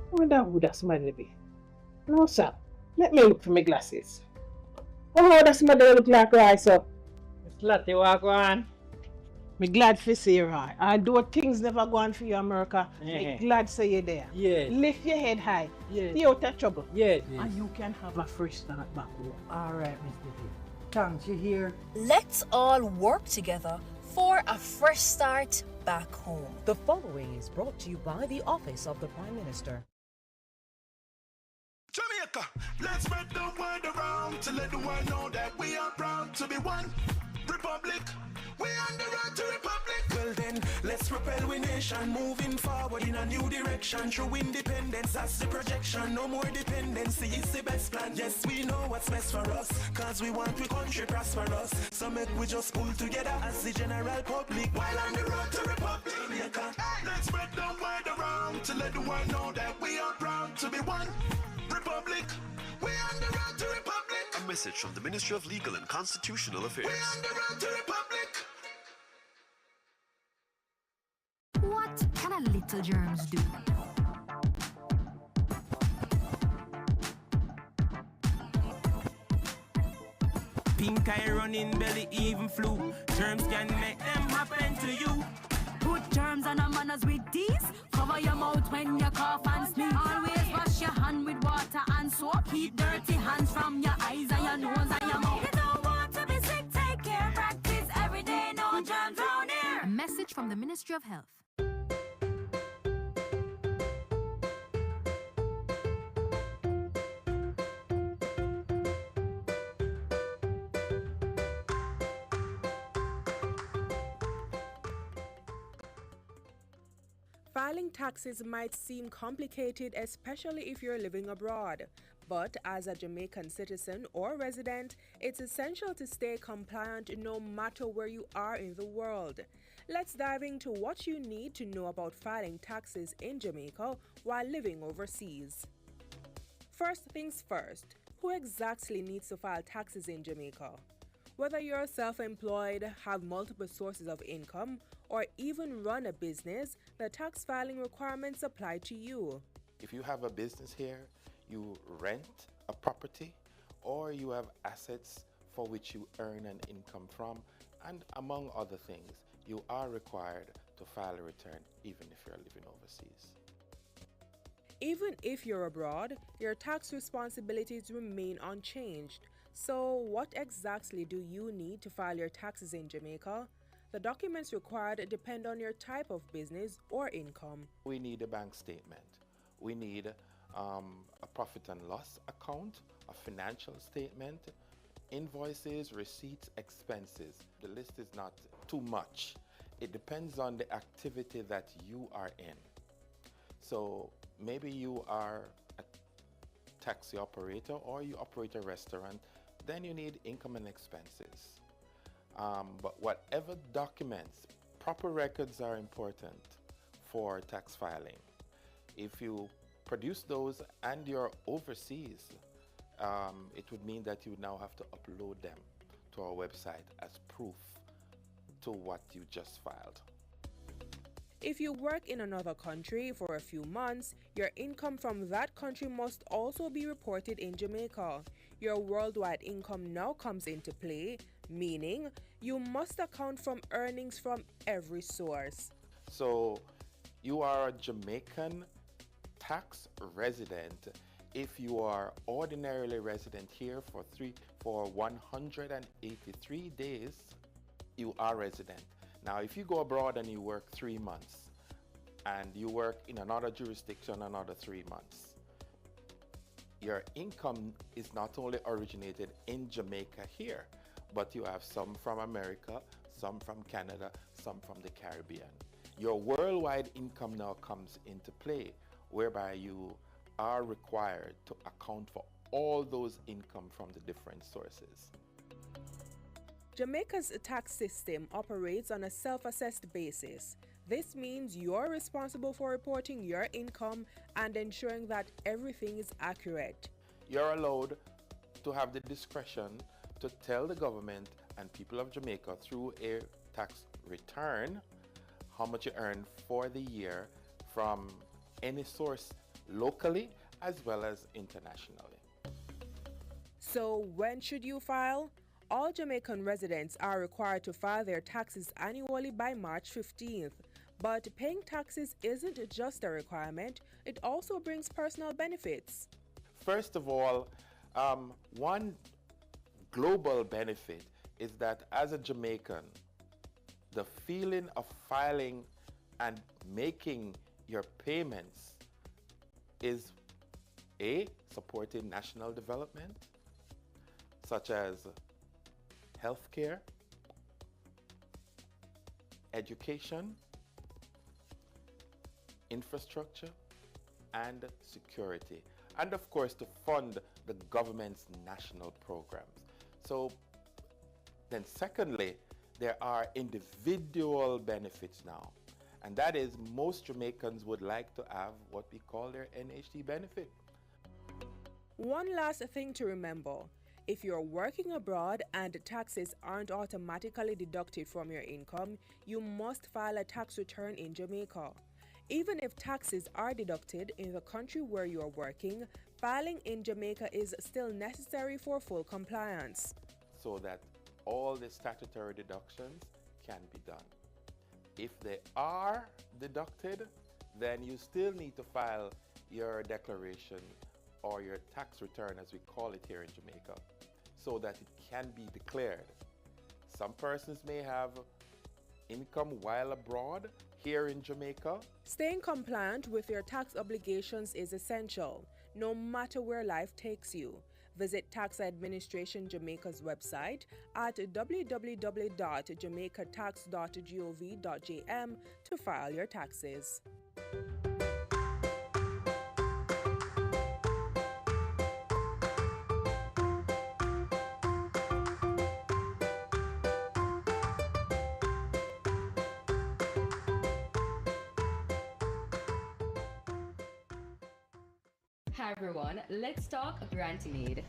I wonder who that somebody be. No, sir. Let me look for my glasses. Oh, that somebody look like Roy, sir. Miss Lottie, walk on. Me glad for see you, Roy. Although things never go on for you, America, me glad say you there. Yeah. Lift your head high. Yeah. Stay out of trouble. Yeah. And you can have a fresh start back home. All right, Miss Dickie. Thanks, you hear? Let's all work together for a fresh start back home. The following is brought to you by the Office of the Prime Minister. Jamaica, let's spread the word around to let the world know that we are proud to be one republic. We on the road to republic. Well then, let's propel we nation moving forward in a new direction. True independence, that's the projection. No more dependency, it's the best plan. Yes, we know what's best for us, cause we want we country prosperous. So make we just pull together as the general public while on the road to republic. Jamaica, let's spread the word around to let the world know that we are proud to be one republic. We on the road to republic. A message from the Ministry of Legal and Constitutional Affairs. We on the road to republic. What can a little germs do? Pink eye running belly, even flu. Germs can make them happen to you. Put germs on our manners with these. Cover your mouth when you cough and sneeze. Always wash your hand with water and soap. Keep dirty hands from your eyes and your nose and your mouth. You don't want to be sick, take care. Practice every day, no germs round here. A message from the Ministry of Health. Filing taxes might seem complicated, especially if you're living abroad. But as a Jamaican citizen or resident, it's essential to stay compliant no matter where you are in the world. Let's dive into what you need to know about filing taxes in Jamaica while living overseas. First things first, who exactly needs to file taxes in Jamaica? Whether you're self-employed, have multiple sources of income, or even run a business, the tax filing requirements apply to you. If you have a business here, you rent a property, or you have assets for which you earn an income from, and among other things, you are required to file a return even if you're living overseas. Even if you're abroad, your tax responsibilities remain unchanged. So what exactly do you need to file your taxes in Jamaica? The documents required depend on your type of business or income. We need a bank statement. We need a profit and loss account, a financial statement, invoices, receipts, expenses. The list is not too much. It depends on the activity that you are in. So maybe you are a taxi operator or you operate a restaurant, then you need income and expenses. But whatever documents, proper records are important for tax filing. If you produce those and you're overseas, it would mean that you now have to upload them to our website as proof to what you just filed. If you work in another country for a few months, your income from that country must also be reported in Jamaica. Your worldwide income now comes into play, meaning you must account from earnings from every source. So you are a Jamaican tax resident if you are ordinarily resident here for 183 days. You are resident. Now, if you go abroad and you work 3 months, and you work in another jurisdiction another 3 months, your income is not only originated in Jamaica here, but you have some from America, some from Canada, some from the Caribbean. Your worldwide income now comes into play, whereby you are required to account for all those income from the different sources. Jamaica's tax system operates on a self-assessed basis. This means you're responsible for reporting your income and ensuring that everything is accurate. You're allowed to have the discretion to tell the government and people of Jamaica through a tax return how much you earn for the year from any source locally as well as internationally. So when should you file? All Jamaican residents are required to file their taxes annually by March 15th. But paying taxes isn't just a requirement, it also brings personal benefits. First of all, one global benefit is that as a Jamaican, the feeling of filing and making your payments is A, supporting national development, such as healthcare, education, infrastructure, and security. And of course, to fund the government's national programs. So then secondly, there are individual benefits now. And that is most Jamaicans would like to have what we call their NHT benefit. One last thing to remember. If you're working abroad and taxes aren't automatically deducted from your income, you must file a tax return in Jamaica. Even if taxes are deducted in the country where you're working, filing in Jamaica is still necessary for full compliance. so that all the statutory deductions can be done. If they are deducted, then you still need to file your declaration or your tax return, as we call it here in Jamaica, so that it can be declared. Some persons may have income while abroad here in Jamaica. Staying compliant with your tax obligations is essential, no matter where life takes you. Visit Tax Administration Jamaica's website at www.jamaicatax.gov.jm to file your taxes. Hi everyone, let's talk granting aid.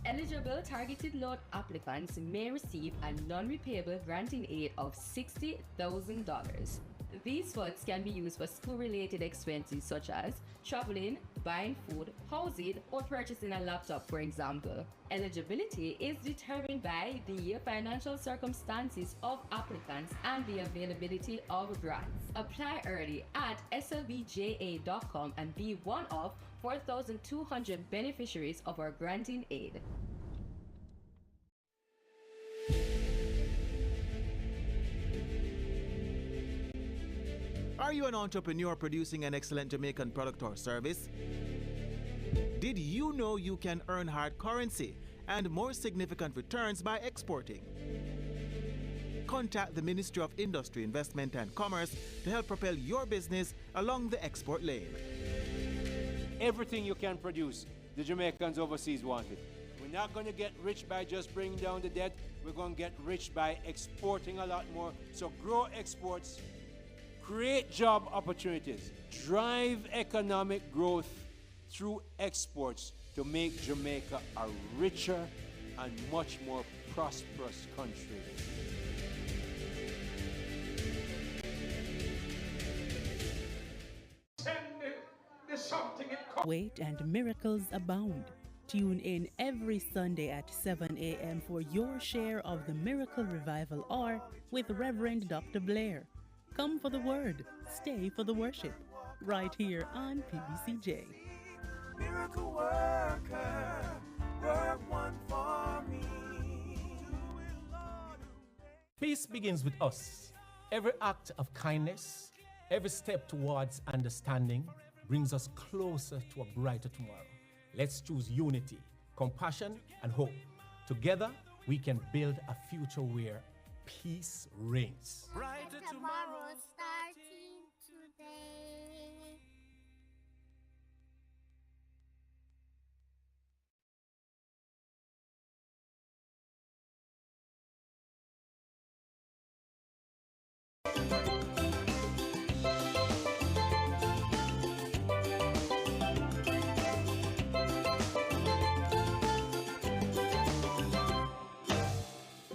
Eligible targeted loan applicants may receive a non-repayable granting aid of $60,000. These funds can be used for school-related expenses such as traveling, buying food, housing, or purchasing a laptop, for example. Eligibility is determined by the financial circumstances of applicants and the availability of grants. Apply early at slbja.com and be one of 4,200 beneficiaries of our granting aid. Are you an entrepreneur producing an excellent Jamaican product or service? Did you know you can earn hard currency and more significant returns by exporting? Contact the Ministry of Industry, Investment and Commerce to help propel your business along the export lane. Everything you can produce, the Jamaicans overseas want it. We're not going to get rich by just bringing down the debt. We're going to get rich by exporting a lot more. So grow exports, create job opportunities, drive economic growth through exports to make Jamaica a richer and much more prosperous country. Wait and miracles abound. Tune in every Sunday at 7 a.m. for your share of the Miracle Revival Hour with Reverend Dr. Blair. Come for the word, stay for the worship, right here on PBCJ. Miracle worker, work one for me. Peace begins with us. Every act of kindness, every step towards understanding brings us closer to a brighter tomorrow. Let's choose unity, compassion, and hope. Together, we can build a future where peace reigns. Brighter tomorrow starting today.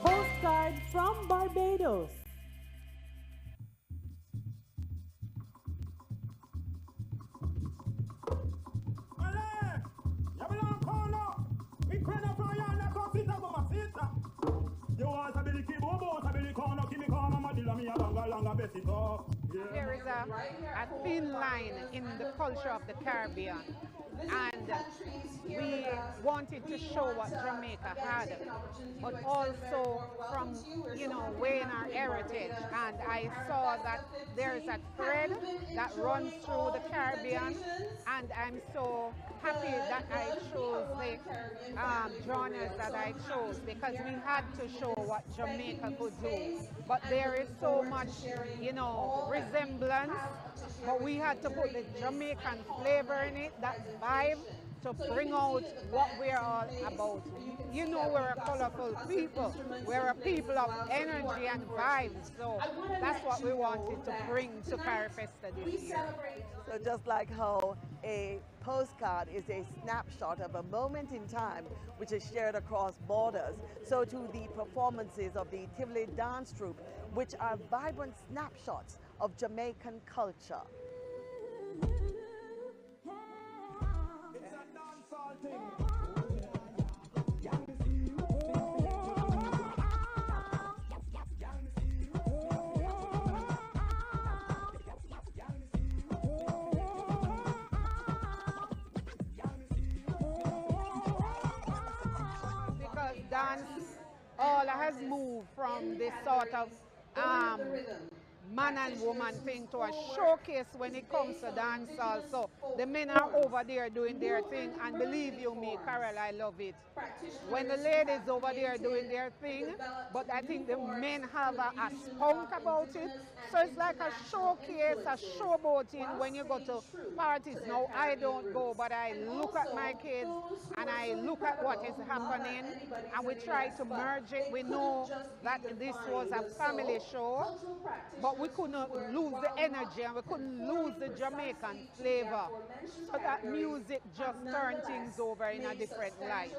Postcard from Barbados. There is a thin line in the culture of the Caribbean, and we wanted to show what Jamaica had, but also from, weighing our heritage. And I saw that there is a thread that runs through the Caribbean, and I'm so happy that I chose the genres that I chose, because we had to show what Jamaica could do. But there is so much, resemblance, but we had to put the Jamaican flavor in it, that vibe, to bring out what we're all about. We're a colorful people. We're a people of energy and vibes. So that's what we wanted to bring to Carifesta this year. So just like how a postcard is a snapshot of a moment in time which is shared across borders, so too the performances of the Tivoli dance troupe, which are vibrant snapshots of Jamaican culture. It's a dancehall Because dance all has moved from this sort of man and woman thing to a showcase when it comes to dance also. The men are over there doing their thing, and believe you me, Carol, I love it. When the ladies over there doing their thing, but I think the men have a spunk about it. So it's like a showcase, a showboating when you go to parties. Now I don't go, but I look at my kids and I look at what is happening, and we try to merge it. We know that this was a family show, but we couldn't lose the energy and we couldn't lose the Jamaican flavor. So that music just turned things over in a different light.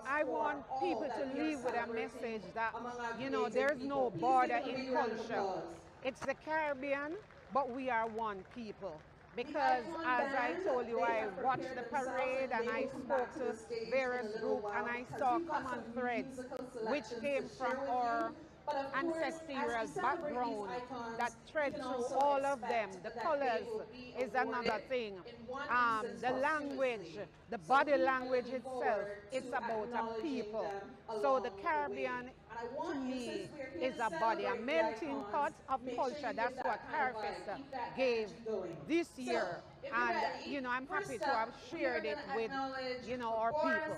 I want people to leave with a message that, you know, there's no border in culture. It's the Caribbean, but we are one people. Because as I told you, I watched the parade and I spoke to various groups and I saw common threads which came from our ancestral background that thread through all of them. The colors is another thing. The language, the body language itself, it's about a people. So the Caribbean, to me, is a body, a melting pot of culture. That's what Carfest gave this year. And, you know, I'm happy to have shared it with, you know, our people.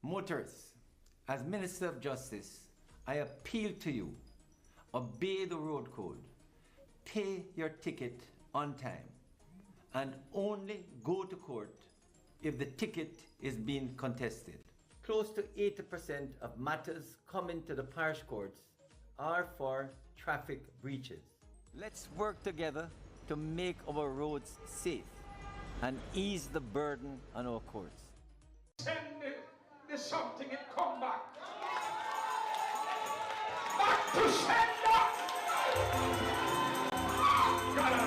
Motorists, as Minister of Justice, I appeal to you, obey the road code, pay your ticket on time, and only go to court if the ticket is being contested. Close to 80% of matters coming to the parish courts are for traffic breaches. Let's work together to make our roads safe and ease the burden on our courts. There's something in come back. Back to sender. God